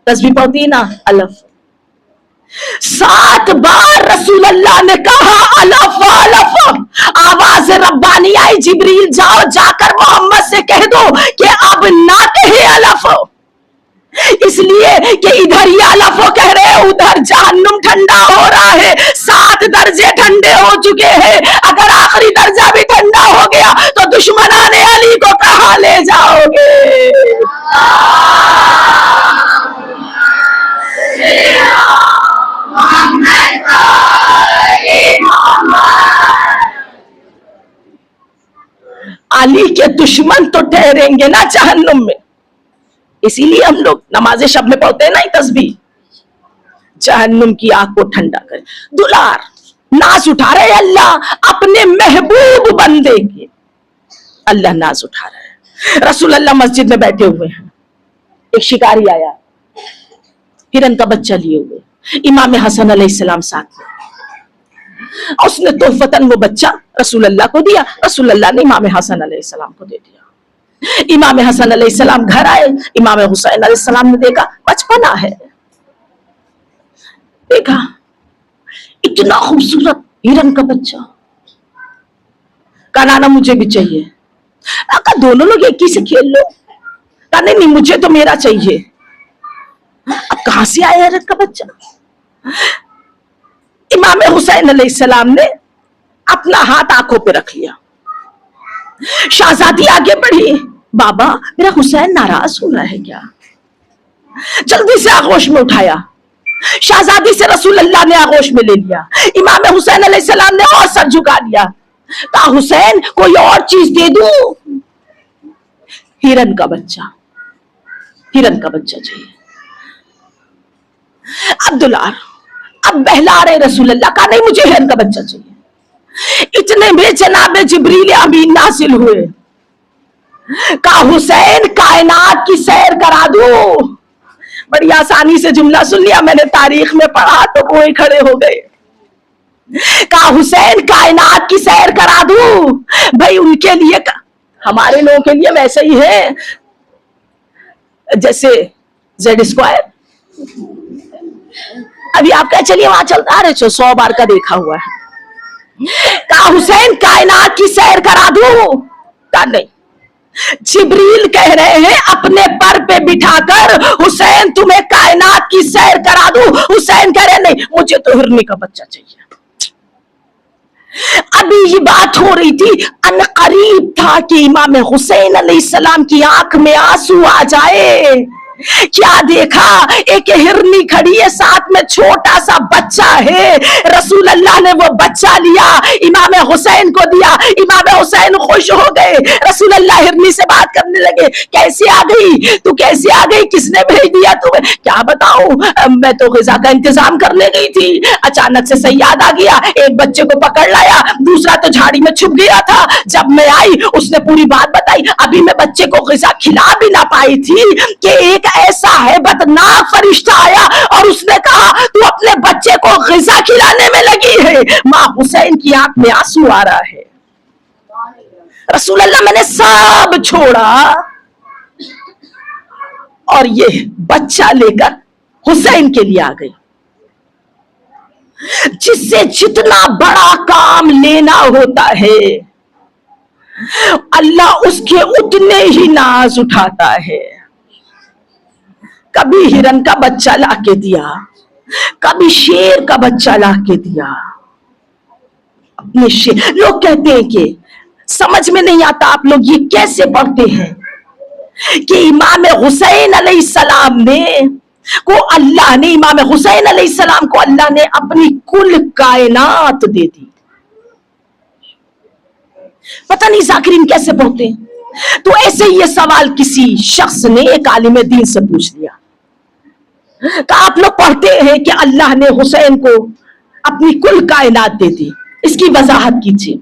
तस्बीह पढ़ती ना, अल अफ। 7 बार रसूल अल्लाह ने कहा अलफ अलफ। आवाज रब्बानी आई, जिब्रील जाओ जाकर मोहम्मद से कह दो कि अब ना कहे अलफ, इसलिए कि इधर ये अलफ कह रहे हैं, उधर जहन्नुम ठंडा हो रहा है। 7 दर्जे ठंडे हो चुके हैं, अगर आखिरी दर्जा भी ठंडा हो गया तो दुश्मनाने अली को कहां ले जाओगे। अली के दुश्मन तो ठहरेंगे ना जहन्नुम में। इसीलिए हम लोग नमाज़े शब में पढ़ते हैं ना तस्बीह, जहन्नुम की आग को ठंडा करे। दुलार नाज उठा रहे अल्लाह अपने महबूब बंदे के, अल्लाह नाज उठा रहा है। रसूल अल्लाह मस्जिद में बैठे हुए हैं, एक शिकारी आया हिरन का बच्चा लिए हुए, इमाम हसन अलैहिस्सलाम साथ में, उसने तोहफतन वो बच्चा रसूल अल्लाह को दिया। रसूल अल्लाह ने इमाम हसन अलैहिस्सलाम को दे दिया। इमाम हसन अलैहिस्सलाम घर आए, इमाम हुसैन अलैहिस्सलाम ने देखा बचपना है, देखा इतना खूबसूरत हिरन का बच्चा, कहा नाना मुझे भी चाहिए। कहा दोनों लोग एक ही से खेल लो। कहा नहीं नहीं मुझे तो मेरा चाहिए। अब कहां से आया हिरन का बच्चा? इमाम हुसैन अलैहिस्सलाम ने अपना हाथ आंखों पे रख लिया। शहजादी आगे बढ़ी, बाबा मेरा हुसैन नाराज हो रहा है क्या? जल्दी से आगोश में उठाया, शहजादी से रसूल अल्लाह ने आगोश में ले लिया। इमाम हुसैन अलैहिस्सलाम ने और सर झुका लिया, कहा हुसैन कोई और चीज दे दूं? हिरन का बच्चा, हिरन का बच्चा चाहिए। अब्दुल्ला अब बहला रहे रसूल अल्लाह, का नहीं मुझे हिरन का बच्चा चाहिए। इतने में जनाब जिब्रील अमीन नासिल हुए, कहा हुसैन कायनात की सैर करा दो। बड़ी आसानी से जुमला सुन लिया मैंने, तारीख में पढ़ा तो वो ही खड़े हो गए। कहा हुसैन कायनात की सैर करा दो। भाई उनके लिए, हमारे लोगों के लिए वैसे ही है जैसे Z²। अभी आप कह चलिए वहां चलता रहे 100 बार का देखा हुआ है। कहा हुसैन कायनात की सैर करा दूं? कहा नहीं, जिब्रील कह रहे हैं अपने पर पे बिठाकर हुसैन तुम्हें कायनात की सैर करा दूं। हुसैन कह रहे नहीं मुझे तो हिरनी का बच्चा चाहिए। अभी ये बात हो रही थी, अनकरीब था कि इमाम हुसैन अलैहिस्सलाम की आंख में आंसू आ जाए। क्या देखा, एक हिरनी खड़ी है, साथ में छोटा सा बच्चा है। रसूल अल्लाह ने वो बच्चा लिया, इमाम हुसैन को दिया। इमाम हुसैन खुश हो गए। रसूल अल्लाह हिरनी से बात करने लगे, कैसे आ गई तू, कैसे आ गई, किसने भेज दिया तुम्हें? क्या बताऊं, मैं तो ग़िज़ा का इंतजाम करने गई थी, अचानक से सयाद आ गया, एक बच्चे को पकड़ लाया, दूसरा तो झाड़ी में छुप गया था। जब मैं आई उसने पूरी बात बताई। अभी मैं बच्चे को ग़िज़ा खिला भी ना पाई थी कि एक ऐसा है बदनाक फरिश्ता आया और उसने कहा तू अपने बच्चे को ग़िज़ा खिलाने में लगी है। मां हुसैन की आंख में आंसू आ रहा है। रसूल अल्लाह मैंने सब छोड़ा और ये बच्चा लेकर हुसैन के लिए आ गई। जिससे जितना बड़ा काम लेना होता है अल्लाह उसके उतने ही नाज उठाता है। कभी हिरन का बच्चा लाके दिया, कभी शेर का बच्चा लाके दिया। अपने शेर, लोग कहते हैं कि समझ में नहीं आता आप लोग ये कैसे पढ़ते हैं कि इमाम हुसैन अलैहिस्सलाम ने को अल्लाह ने, इमाम हुसैन अलैहिस्सलाम को अल्लाह ने अपनी कुल कायनात दे दी। पता नहीं ज़ाकिरीन कैसे पढ़ते हैं। तो ऐसे ही ये सवाल किसी शख्स ने एक आलिम दीन से पूछ लिया, कहा आप लोग पढ़ते हैं कि अल्लाह ने हुसैन को अपनी कुल कायनात दे दी, इसकी वजाहत कीजिए।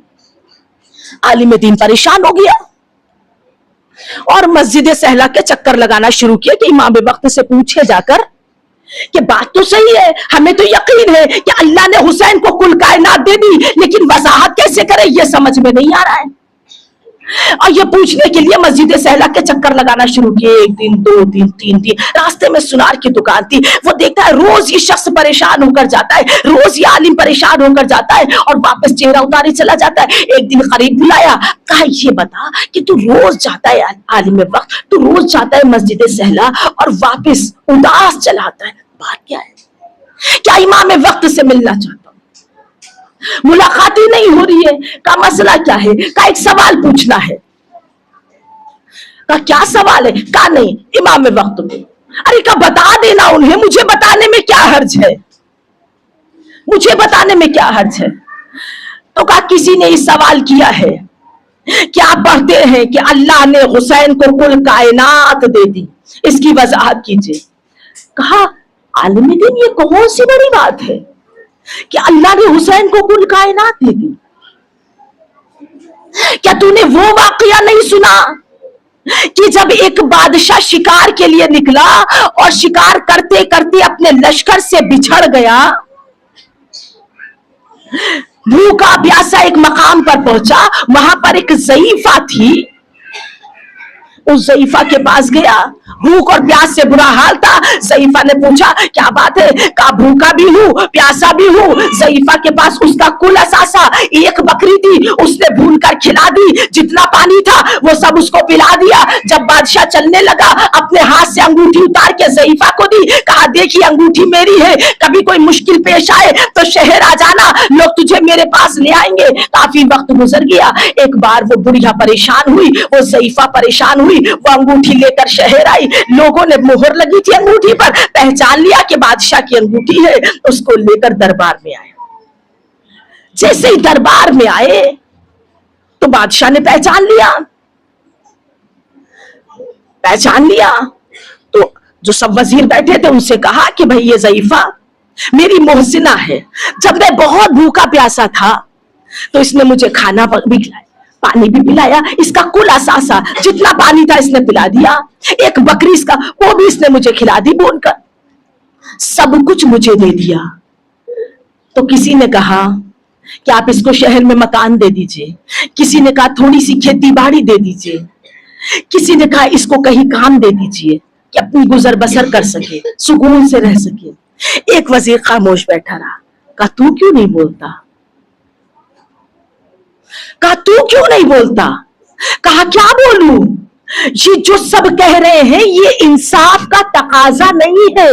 आलिम दीन परेशान हो गया, और मस्जिद सहला के चक्कर लगाना शुरू किया कि इमाम वक्त से पूछे जाकर कि बात तो सही है, हमें तो यकीन है कि अल्लाह ने हुसैन को कुल कायनात दे दी, लेकिन वजाहत कैसे करें ये समझ में नहीं आ रहा है। और ये पूछने के लिए मस्जिद सहला के चक्कर लगाना शुरू किए। 1 दिन 2 दिन 3 दिन, रास्ते में सुनार की दुकान थी, वो देखता है रोज ये शख्स परेशान होकर जाता है, रोज ये आलिम परेशान होकर जाता है और वापस चेहरा उतारे चला जाता है। एक दिन करीब बुलाया, कहा ये बता कि तू रोज जाता है आलिम वक्त, तू रोज जाता है मस्जिद सहला और वापस उदास चला आता है, बात क्या है? क्या इमाम वक्त से मिलना चाहता, मुलाकात ही नहीं हो रही है? का मसला क्या है? का एक सवाल पूछना है। का क्या सवाल है? का नहीं, इमाम वक्त को। अरे का बता देना उन्हें, मुझे बताने में क्या हर्ज है, मुझे बताने में क्या हर्ज है? तो का किसी ने इस सवाल किया है, क्या पढ़ते हैं कि अल्लाह ने हुसैन को कुल कायनात दे दी, इसकी वजाहत कीजिए। कहा आलिम दीन ये कौन सी बड़ी बात है कि अल्लाह ने हुसैन को कुल कायनात दे दी? क्या तूने वो वाकया नहीं सुना कि जब एक बादशाह शिकार के लिए निकला और शिकार करते करते अपने लश्कर से बिछड़ गया, भूखा प्यासा एक मकाम पर पहुंचा, वहां पर एक ज़ईफा थी, उस ज़ईफा के पास गया, भूख और प्यास से बुरा हाल था। ज़ईफा ने पूछा क्या बात है? कहा भूखा भी हूँ प्यासा भी हूँ। ज़ईफा के पास उसका कुल असासा एक बकरी थी, उसने भून कर खिला दी, जितना पानी था वो सब उसको पिला दिया। जब बादशाह चलने लगा, अपने हाथ से अंगूठी उतार के ज़ईफा को दी, कहा देखिए अंगूठी मेरी है, कभी कोई मुश्किल पेश आए तो शहर आ जाना, लोग तुझे मेरे पास ले आएंगे। काफी वक्त गुजर गया, एक बार वो बुढ़िया परेशान हुई, वो ज़ईफा परेशान हुई, वो अंगूठी लेकर शहर आई, लोगों ने मोहर लगी थी अंगूठी पर, पहचान लिया कि बादशाह की अंगूठी है, उसको लेकर दरबार में आए। जैसे ही दरबार में आए तो बादशाह ने पहचान लिया तो जो सब वजीर बैठे थे उनसे कहा कि भाई ये ज़ईफा मेरी मोहसिना है, जब मैं बहुत भूखा प्यासा था तो इसने मुझे खाना भी खिलाया, पानी भी पिलाया, इसका कुल असासा जितना पानी था इसने पिला दिया, एक बकरी इसका वो भी इसने मुझे खिला दी भून कर, सब कुछ मुझे दे दिया। तो किसी ने कहा कि आप इसको शहर में मकान दे दीजिए, किसी ने कहा थोड़ी सी खेती बाड़ी दे दीजिए, किसी ने कहा इसको कहीं काम दे दीजिए कि अपनी गुजर बसर कर सके, सुकून से रह सके। एक वजीर खामोश बैठा रहा। कहा तू क्यों नहीं बोलता? कहा तू क्यों नहीं बोलता? कहा क्या बोलूं, ये जो सब कह रहे हैं ये इंसाफ का तकाजा नहीं है।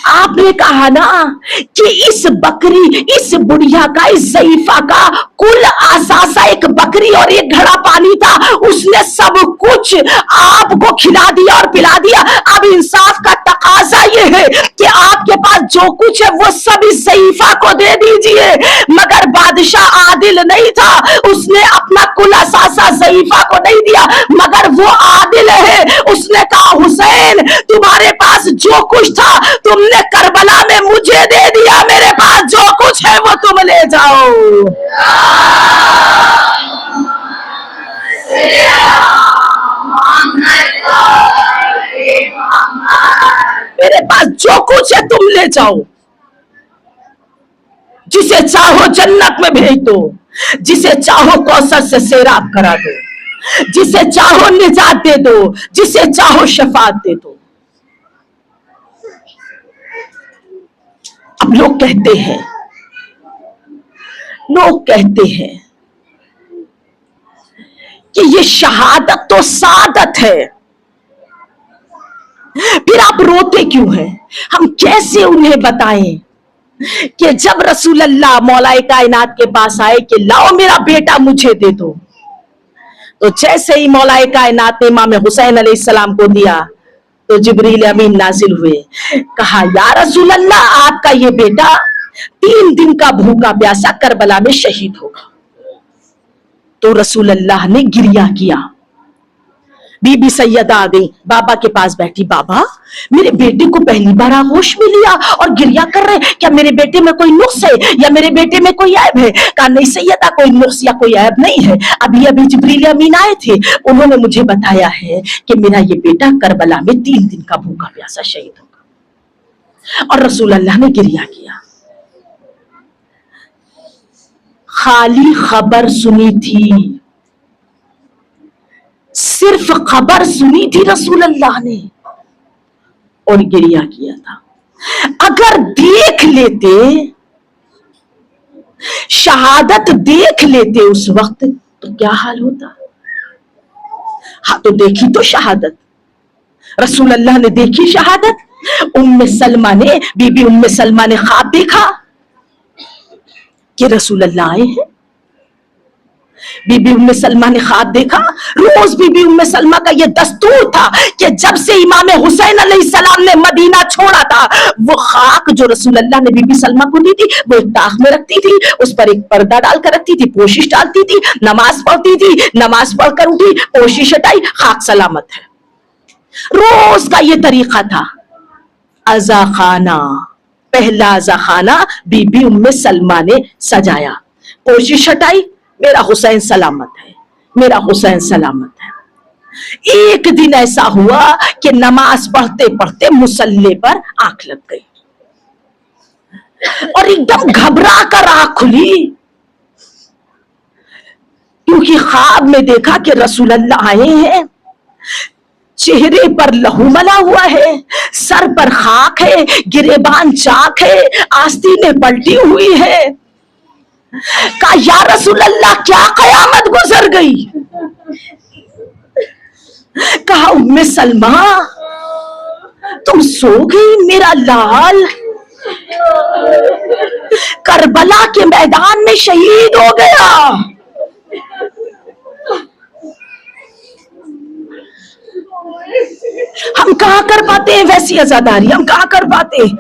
आपने कहा ना कि इस बकरी, इस बुढ़िया का, इस ज़ईफा का कुल असासा एक बकरी और एक घड़ा पानी था, उसने सब कुछ आपको खिला दिया और पिला दिया। अब इंसाफ का तकाजा ये है कि आपके पास जो कुछ है वो सब इस ज़ईफा को दे दीजिए। मगर बादशाह आदिल नहीं था, उसने अपना कुल असासा ज़ईफा को नहीं दिया, मगर वो आदिल है, उसने कहा हुसैन तुम्हारे पास जो कुछ था तुमने करबला में मुझे दे दिया, मेरे पास जो कुछ है वो तुम ले जाओ। मेरे पास जो कुछ है तुम ले जाओ, जिसे चाहो जन्नत में भेज दो, जिसे चाहो कौसर से सैराब करा दो, जिसे चाहो निजात दे दो, जिसे चाहो शफात दे दो। अब लोग कहते हैं कि ये शहादत तो सादत है, फिर आप रोते क्यों हैं? हम कैसे उन्हें बताएं कि जब रसूल अल्लाह मौलाए कायनात के पास आए कि लाओ मेरा बेटा मुझे दे दो, तो जैसे ही मौलाए कायनात ने इमाम हुसैन अलैहिस्सलाम को दिया तो जिब्रील अमीन नाजिल हुए, कहा या रसूल अल्लाह आपका ये बेटा 3 दिन का भूखा प्यासा करबला में शहीद होगा। तो रसूल अल्लाह ने गिरिया किया, बीबी सैयदा आ गई, बाबा के पास बैठी। बाबा, मेरे बेटे को पहली बार होश में लिया और गिरिया कर रहे, क्या मेरे बेटे में कोई नुक्स है या मेरे बेटे में कोई ऐब है? कहा नहीं सैयदा, कोई नुक्स या कोई ऐब नहीं है। अभी अभी जिब्रील अमीन आए थे, उन्होंने मुझे बताया है कि मेरा ये बेटा करबला में 3 दिन का भूखा प्यासा शहीद होगा। और रसूल अल्लाह ने गिरिया किया। खाली खबर सुनी थी, सिर्फ खबर सुनी थी रसूल अल्लाह ने और गिरिया किया था। अगर देख लेते, शहादत देख लेते उस वक्त, तो क्या हाल होता? हाँ, तो देखी तो शहादत, रसूल अल्लाह ने देखी शहादत। बीबी उम्मे सलमा ने ख्वाब देखा कि रसूल अल्लाह आए हैं। बीबी उम्मे सलमा ने ख्वाब देखा। रोज बीबी उम्मे सलमा का यह दस्तूर था कि जब से इमाम हुसैन अलैहिस्सलाम ने मदीना छोड़ा था, वो खाक जो रसूल अल्लाह ने बीबी सलमा को दी थी, वो एक ताख में रखती थी, उस पर एक पर्दा डालकर रखती थी, पोशिश डालती थी, नमाज पढ़ती थी, नमाज पढ़कर उठी, पोशिश हटाई, खाक सलामत है। रोज का ये तरीका था। अजा खाना, पहला अजा खाना बीबी उम्मे सलमा ने सजाया, पोशिश हटाई, मेरा हुसैन सलामत है, मेरा हुसैन सलामत है। एक दिन ऐसा हुआ कि नमाज पढ़ते पढ़ते मुसल्ले पर आंख लग गई और एकदम घबरा कर आंख खुली, क्योंकि ख्वाब में देखा कि रसूल अल्लाह आए हैं। चेहरे पर लहू मला हुआ है, सर पर खाक है, गिरेबान चाक है, आस्तीनें पलटी हुई है। कहा या रसूल अल्लाह, क्या कयामत गुजर गई? कहा उम्मे सलमा, तुम सो गई, मेरा लाल करबला के मैदान में शहीद हो गया। हम कहां कर पाते हैं वैसी आजादारी, हम कहां कर पाते हैं,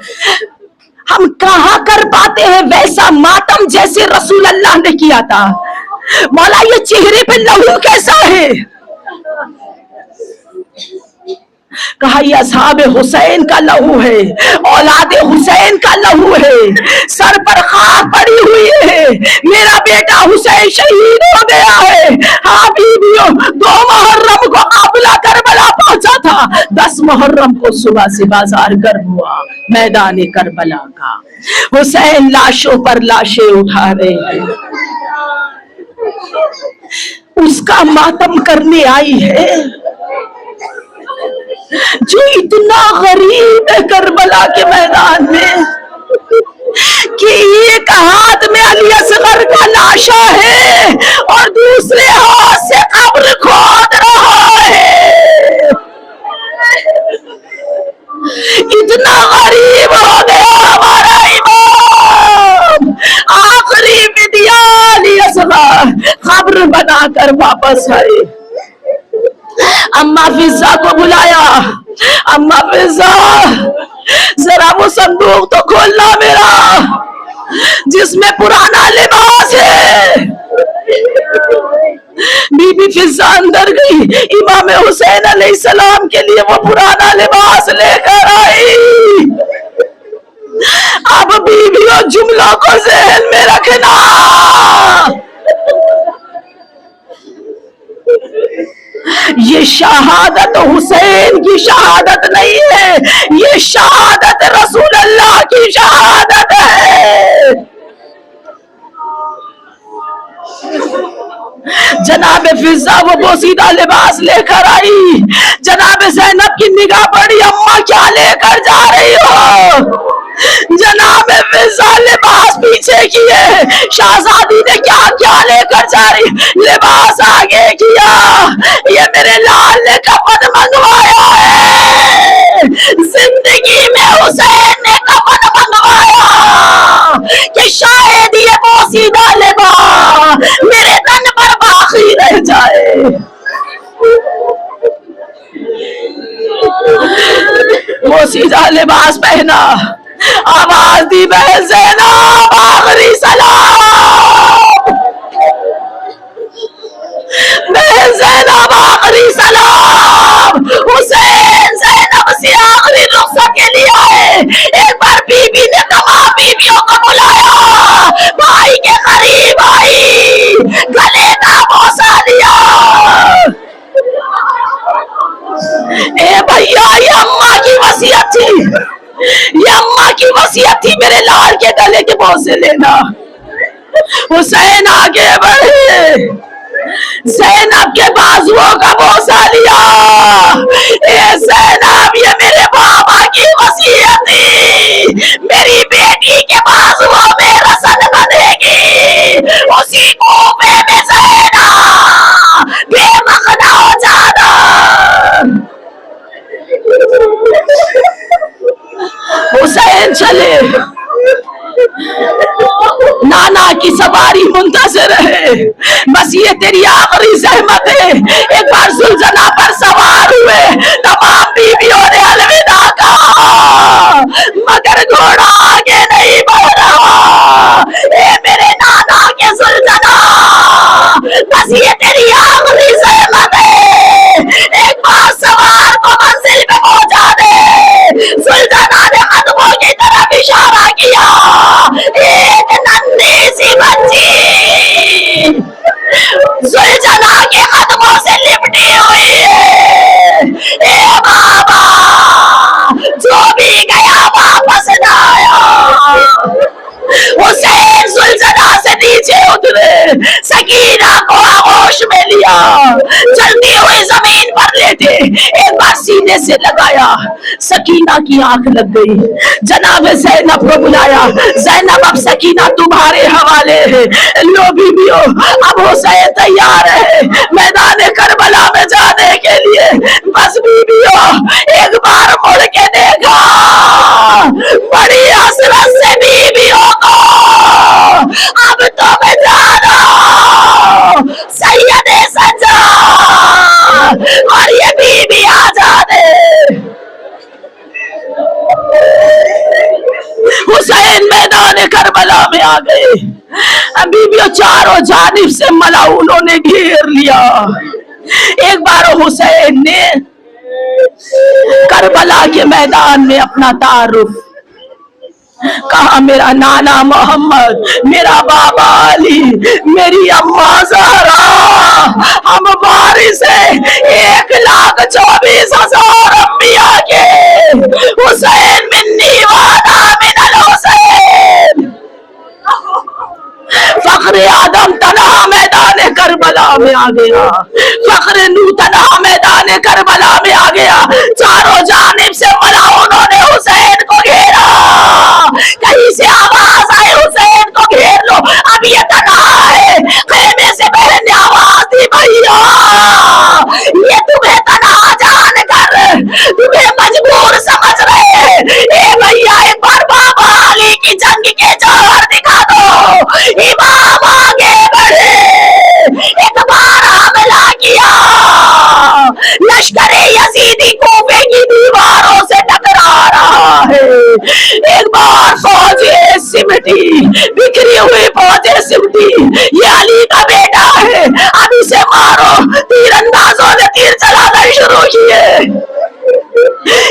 हम कहां कर पाते हैं वैसा मातम जैसे रसूल अल्लाह ने किया था। मौला, ये चेहरे पे लहू कैसा है? कहा यह असहाबे हुसैन का लहू है, औलादे हुसैन का लहू है, सर पर खाक पड़ी हुई है, मेरा बेटा हुसैन शहीद हो गया है। हाँ बीबियों, 2 मुहर्रम को काफिला करबला पहुंचा था, 10 मुहर्रम को सुबह से बाजार गर्म हुआ मैदान करबला का। हुसैन लाशों पर लाशें उठा रहे हैं, उसका मातम करने आई है जो इतना गरीब है करबला के मैदान में कि एक हाथ में अली असगर का लाशा है और दूसरे हाथ से कब्र खोद रहा है। इतना गरीब हो गया हमारा इमाम, आखिरी विदिया अली असगर कब्र बनाकर वापस आए। अम्मा फिजा को बुलाया, अम्मा फिजा जरा वो संदूक तो खोलना मेरा जिसमें पुराना लिबास है। बीबी फिजा अंदर गई, इमाम हुसैन अलैहिस्सलाम के लिए वो पुराना लिबास लेकर आई। अब बीबियों, जुमलों को ज़हन में रखना, ये शहादत हुसैन की शहादत नहीं है, ये शहादत रसूल अल्लाह की शहादत है। जनाब फिजा वो बोसीदा लिबास लेकर आई। जनाब ज़ैनब की निगाह पड़ी, अम्मा क्या लेकर जा रही हो? जनाब फिजा लिबास पीछे किए, शहजादी ने क्या क्या लेकर जा रही, लिबास आगे किया। ये मेरे लाल ने कफन मंगवाया है, जिंदगी में हुसैन ने कफन मंगवाया कि शायद ये बोसीदा लिबास मेरे तन पर बाकी रह जाए। बोसीदा लिबास पहना, आवाज दी बहन ज़ैनब, आखिरी सलाम। हुसैन ज़ैनब आखिरी सलाम, हुसैन ज़ैनब से आखिरी रुखसत के लिए आए। एक बार बीबी ने तमाम बीवियों को बुलाया, भाई के करीब आई, गले का बोसा लिया। ए भैया, ये अम्मा की वसीयत थी, ये अम्मा की वसीयत थी, मेरे लाल के गले के बोसे लेना। हुसैन आगे बढ़े, ज़ैनब के बाजुओं का बोसा लिया। ए ज़ैनब, ये मेरे बाबा की वसीयत थी, मेरी बेटी के बाजुओं में रस्म बंधेगी, उसी कुएं में ज़ैनब बेमखना हो जाना। हुसैन चले, नाना की सवारी मुंतज़िर है, बस ये तेरी आखिरी ज़हमत है। एक बार सुलझना पर सवार हुए, तमाम बीवियों ने अलविदा कहा, मगर घोड़ा आगे नहीं बढ़ रहा। ए मेरे नाना के सुलझना, बस ये तेरी आखिरी ज़हमत है, एक बार सवार को मंजिल पे पहुंचा दे। सुलझना ने कदमों की तरफ इशारा किया, एक नन्ही सी बच्ची सुलझना के कदमों से लिपटी हुई है। ए बाबा, जो भी गया वापस ना आया। हुसैन सुलझना से नीचे उतरे, सकीना को आगोश में लिया, चलती हुई जमीन पर लेटे, एक बार सीने से लगाया, सकीना की आंख लग गई। जनाब ज़ैनब को बुलाया, ज़ैनब अब सकीना तुम्हारे हवाले है। लो बीबियों, अब हुसैन तैयार है मैदान करबला में जाने के लिए। बस बीबियों, एक बार मुड़ के देखा, बड़ी हसरत से बीबियों को, अब तो मैं जाना सैयद सज्जाद और ये बीबी आजाद है। हुसैन मैदान करबला में आ गए। बीबियों चारों जानिब से मलाउनों ने घेर लिया। एक बार हुसैन ने करबला के मैदान में अपना तारुफ कहा, मेरा नाना मोहम्मद, मेरा बाबा अली, मेरी अम्मा ज़हरा, हम वारिस हैं 1,24,000 अंबिया के। हुसैन मिन्नी वादा मिनल हुसैन। फख्र आदम तनहा मैदान करबला में आ गया, फख्र नू तनहा मैदान करबला में आ गया। चारों जानिब से मलाउनों ने हुसैन को घेरा, कहीं से आवाज आए हुसैन को घेर लो, अब ये तनहा है। खेमे से बहन ने आवाज दी, भैया ये तुम्हें तनहा जानकर तुम्हें मजबूर समझ रहे हैं। ए भैया, एक बार बाबा अली की जंग के जौहर दिखा दो। इमाम आगे बढ़े, एक बार हमला किया, लश्करे यजीदी कूफे की दीवारों से टकरा रहा है। एक बार फौजें सिमटी, बिखरी हुई फौजें सिमटी, ये अली का बेटा है, अब इसे मारो। तीरंदाजों ने तीर चलाना शुरू किए,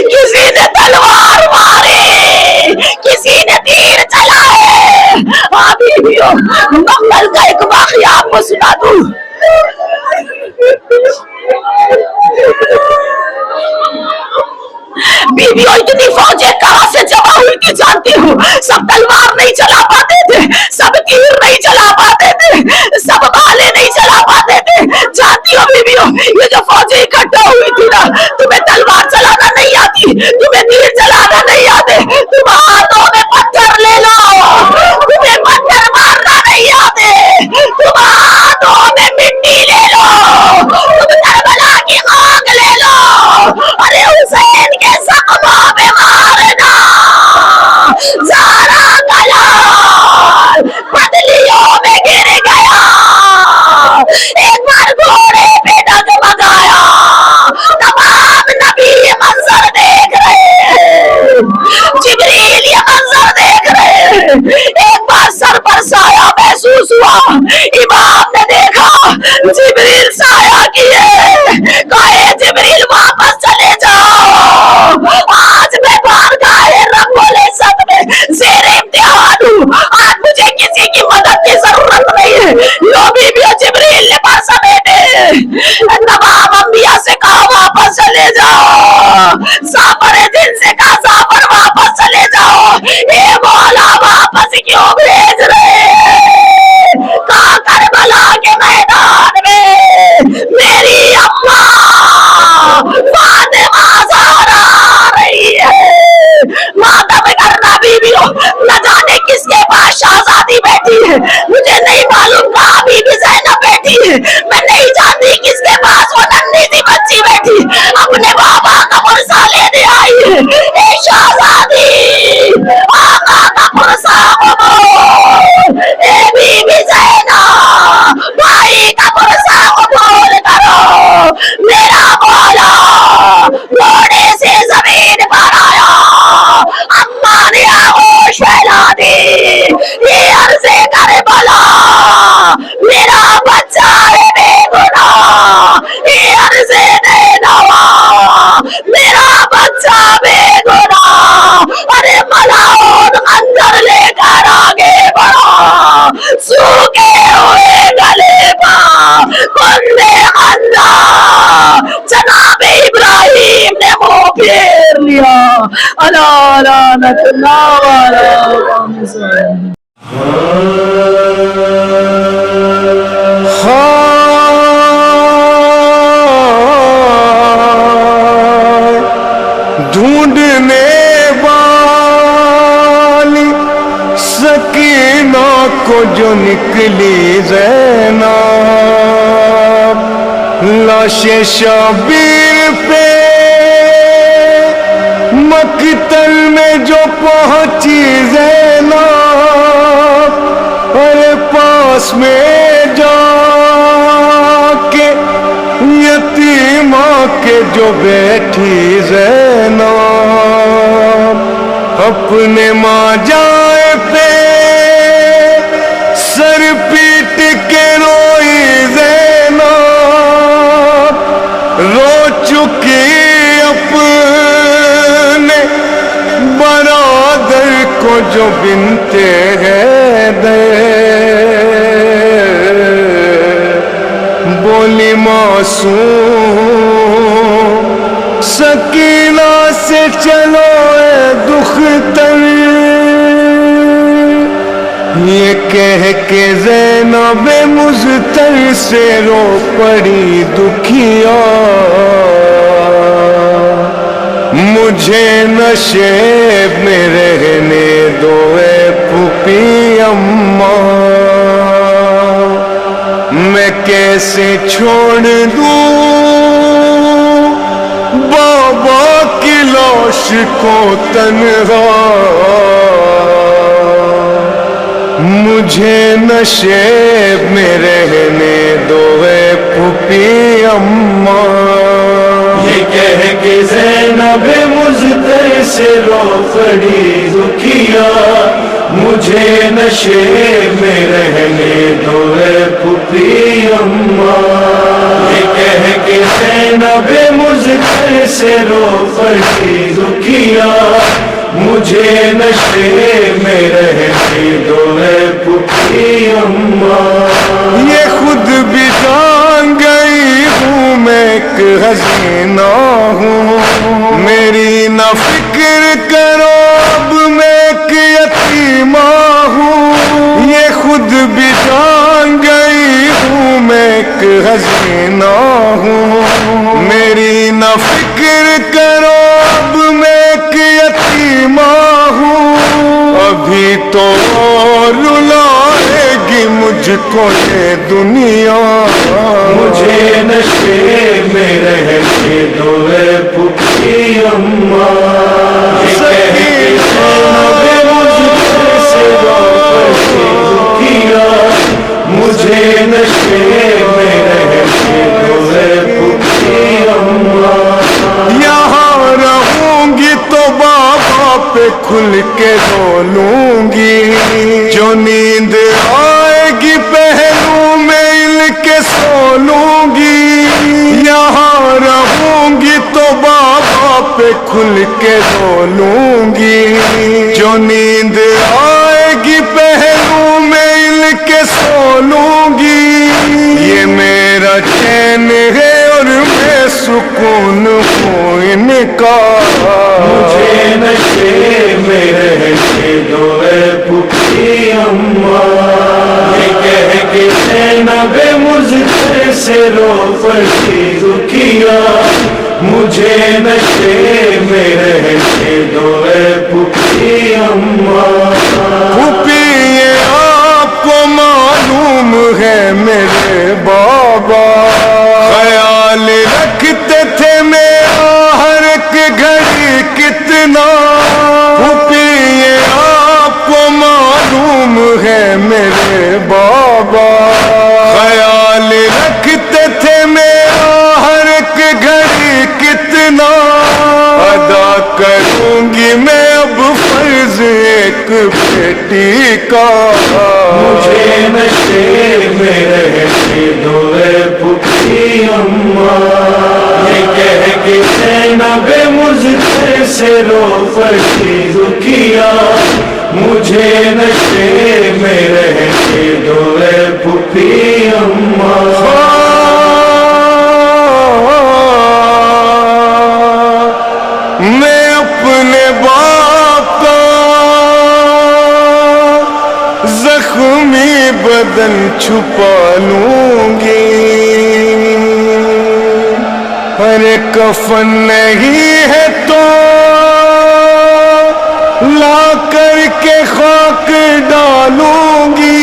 किसी ने तलवार मारी, किसी ने तीर चलाए। बीबियों, मंगल का एक वाक़या आपको सुना दूं। बीबियों, इतनी फौजें कहां से जमा हुई थी जानती हूँ? सब तलवार नहीं चला पाते थे, सब तीर नहीं चला पाते थे, सब भाले नहीं चला पाते थे। जानती हो बीबियों, ये जो फौजें इकट्ठा हुई थी ना, तुम्हें तलवार चलाना नहीं आती, तुम्हें तीर चलाना नहीं आते, तुम हाथों में पत्थर ले लो, तुम्हें पत्थर मारना नहीं आते, तुम हाथों में मिट्टी ले लो, तुम करबला की खाक ले लो। अरे हुसैन के सक़मा में मारना, ज़हरा का लाल बदलियों में गिर गया। एक बार घोड़े पे डगमगाया, तमाम नबी ये मंजर देख रहे हैं, जिब्रील ये मंजर देख रहे हैं। एक बार सर पर साया महसूस हुआ, इमाम ने देखा जिब्रील साया की औलिया अला लानतुल्लाह वाला ढूंढने वाली सकीना को जो निकली ज़ैनब, लाशे शबीर पे मकतल में जो पहुंची ज़ैनब, अरे पास में जाके यतीमा के जो बैठी ज़ैनब, अपने माँ जाए पे सर पीट के रोई ज़ैनब, रो चुकी अपने बरादर को जो बिनते हैदर, बोली मासूम सकीना से चलो ए दुख्तर, ये कह के ज़ैनब मुज़तर से रो पड़ी दुखिया, मुझे नशेब में रहने दो ए फूफी अम्मा, मैं कैसे छोड़ दूं बाबा की लाश को तन्हा, मुझे नशेब में रहने दो ए फूफी अम्मा। ये कह के ज़ैनब मुज़तर से रो पड़ी दुखिया, मुझे नशे में रहने दो ए फूफी अम्मा। ये कह के ज़ैनब मुज़तर से रो पड़ी दुखिया, मुझे नशे में रहने दो ए फूफी अम्मा। ये खुद भी जान गई हूँ मैं एक हसीना हूँ, मेरी न फिक्र करो अब मैं एक यतीमा हूँ। ये खुद भी जान गई हूँ मैं एक हसीना हूँ, मेरी न फिक्र करो अब मैं एक यतीमा हूँ। अभी तो रुलाएगी मुझको ये दुनिया, मुझे नशे में रहने दो ए फूफी अम्मा। ये कह के ज़ैनब मुझसे से रो पड़ी दुखिया, मुझे नशे में रहने दो ए फूफी अम्मा। यहाँ रहूंगी तो बाबा पे खुल के रो लूंगी, जो नींद आएगी पहलू में इनके सो लूंगी। यहाँ रहूंगी तो बाबा पे खुल के रो लूंगी, जो नींद आएगी पहलू में इनके सो लूंगी। ये मेरा चैन है और मैं सुकून हूँ इनका, मुझे नशे में रहने दो ए फूफी अम्मा। ये कह के ज़ैनब मुझसे से रो पड़ी दुखिया, मुझे नशे में रहने दो ए फूफी अम्मा। फूफी ये आपको मालूम है मेरे बाबा, ख्याल रखते थे मेरा हर एक घड़ी कितना। फूफी ये आपको मालूम है मेरे बाबा, ख्याल रखते थे मेरा हर एक घड़ी कितना। अदा करूंगी मैं अब फर्ज एक बेटी का, मुझे नशे में रहने दो ए फूफी अम्मा। ये कह के ज़ैनब मुझसे से रो पड़ी दुखिया, मुझे नशे में रहने दो ए फूफी अम्मा। मैं बाप का जख्मी बदन छुपा लूंगी, अरे कफन नहीं है तो ला करके खाक डालूंगी।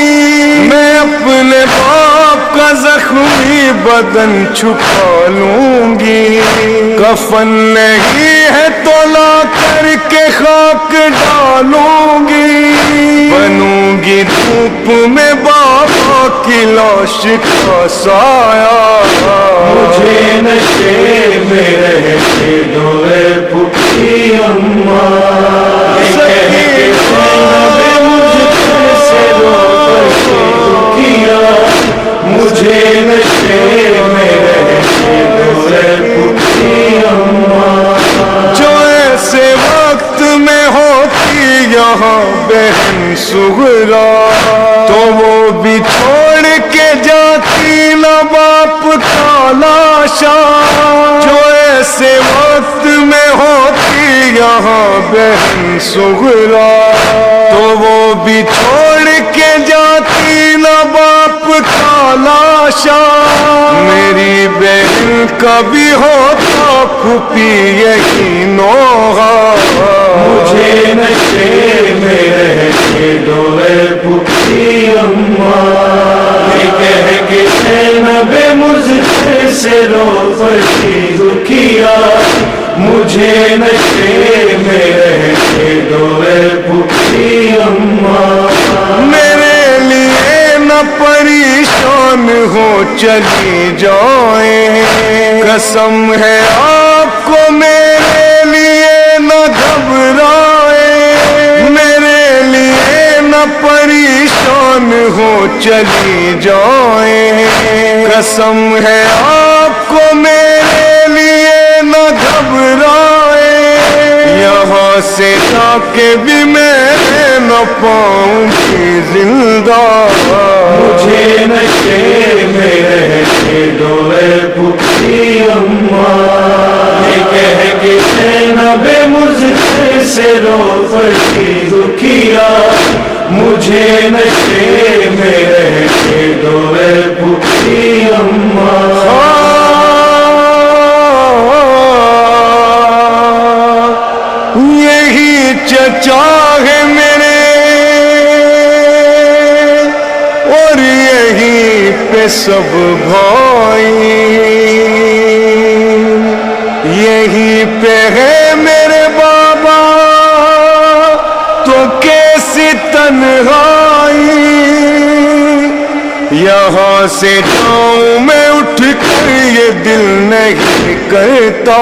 मैं अपने बाप का जख्मी बदन छुपा लूंगी, कफन नहीं है तो ला करके खाक डालूंगी। बनूंगी धूप में बाबा की लाश का साया, मुझे नशे में रहते दो रे पुखी अम्मा, मुझे नशे में रहते दो रे पुखी अम्मा। जो ऐसे वक्त में होती यहाँ बहन सुगरा, तो वो भी छोड़ के जाती ना बाप का लाशा। जो ऐसे वक्त में होती यहाँ बहन सुगरा, तो वो भी छोड़ के जाती ना बाप का लाशा। मेरी बहन का भी होता फूफी यही नोहा, मुझे नशे में रहते दो रे पुखी अम्मा। ये कह के नबे मुझसे से रो पड़ती दुखिया, मुझे नशे में रहते दो रे पुखी अम्मा। मेरे लिए न परेशान हो चली जाए, कसम है आपको मेरे लिए न घबराए। मेरे लिए न परेशान हो चली जाए, कसम है आपको मेरे लिए न घबराए। यहाँ से जाके भी मैं न पाऊंगी जिंदा, मुझे नशे में रहते दो रे पुखी अम्मा। ये कह के नबे मुझसे से रो पड़ती दुखिया, मुझे नशे में रहते दो रे पुखी अम्मा। यही चचा है मेरे और यही पे सब भाई, यही पे है मेरे बाबा तो कैसी तन्हाई। यहाँ से जाऊं मैं उठ कर ये दिल नहीं करता,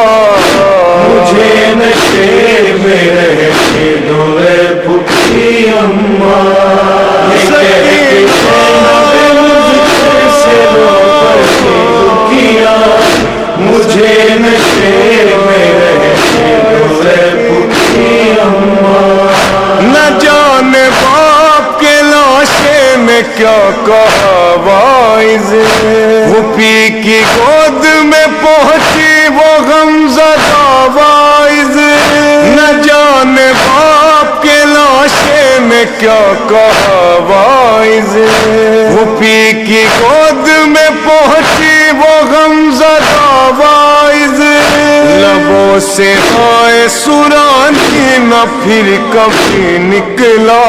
मुझे नशे में रहते दो रे पुखी अम्मा। ये कह के नबे मुझसे रो पड़ती दुखिया, मुझे नशे में रहते दो रे पुखी अम्मा। न जाने बाप के लाशे में क्या कहा वाइज, वो पी की गोद में पहुंची वो गमज़दा वाइज। न जाने बाप के लाशे में क्या कहा वाइज, वो पी की गोद में पहुंची वो गमज़दा वाइज। लबों से आए सुरानी न फिर कभी निकला,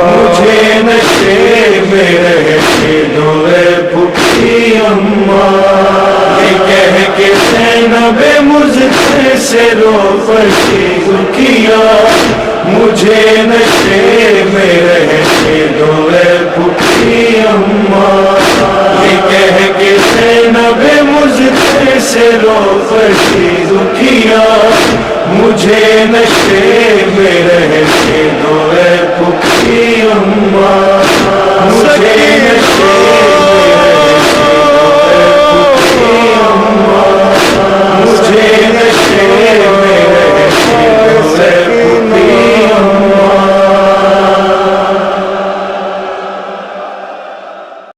मुझे नशे में रहते दो रे पुखी अम्मा। ये कह के नबे मुझसे से रो पड़ती दुखिया, मुझे नशे में रहते दो रे पुखी अम्मा। ये कह के नबे मुझसे से रो पड़ती दुखिया, मुझे नशे में रहते दो रे पुखी अम्मा। मुझे नशे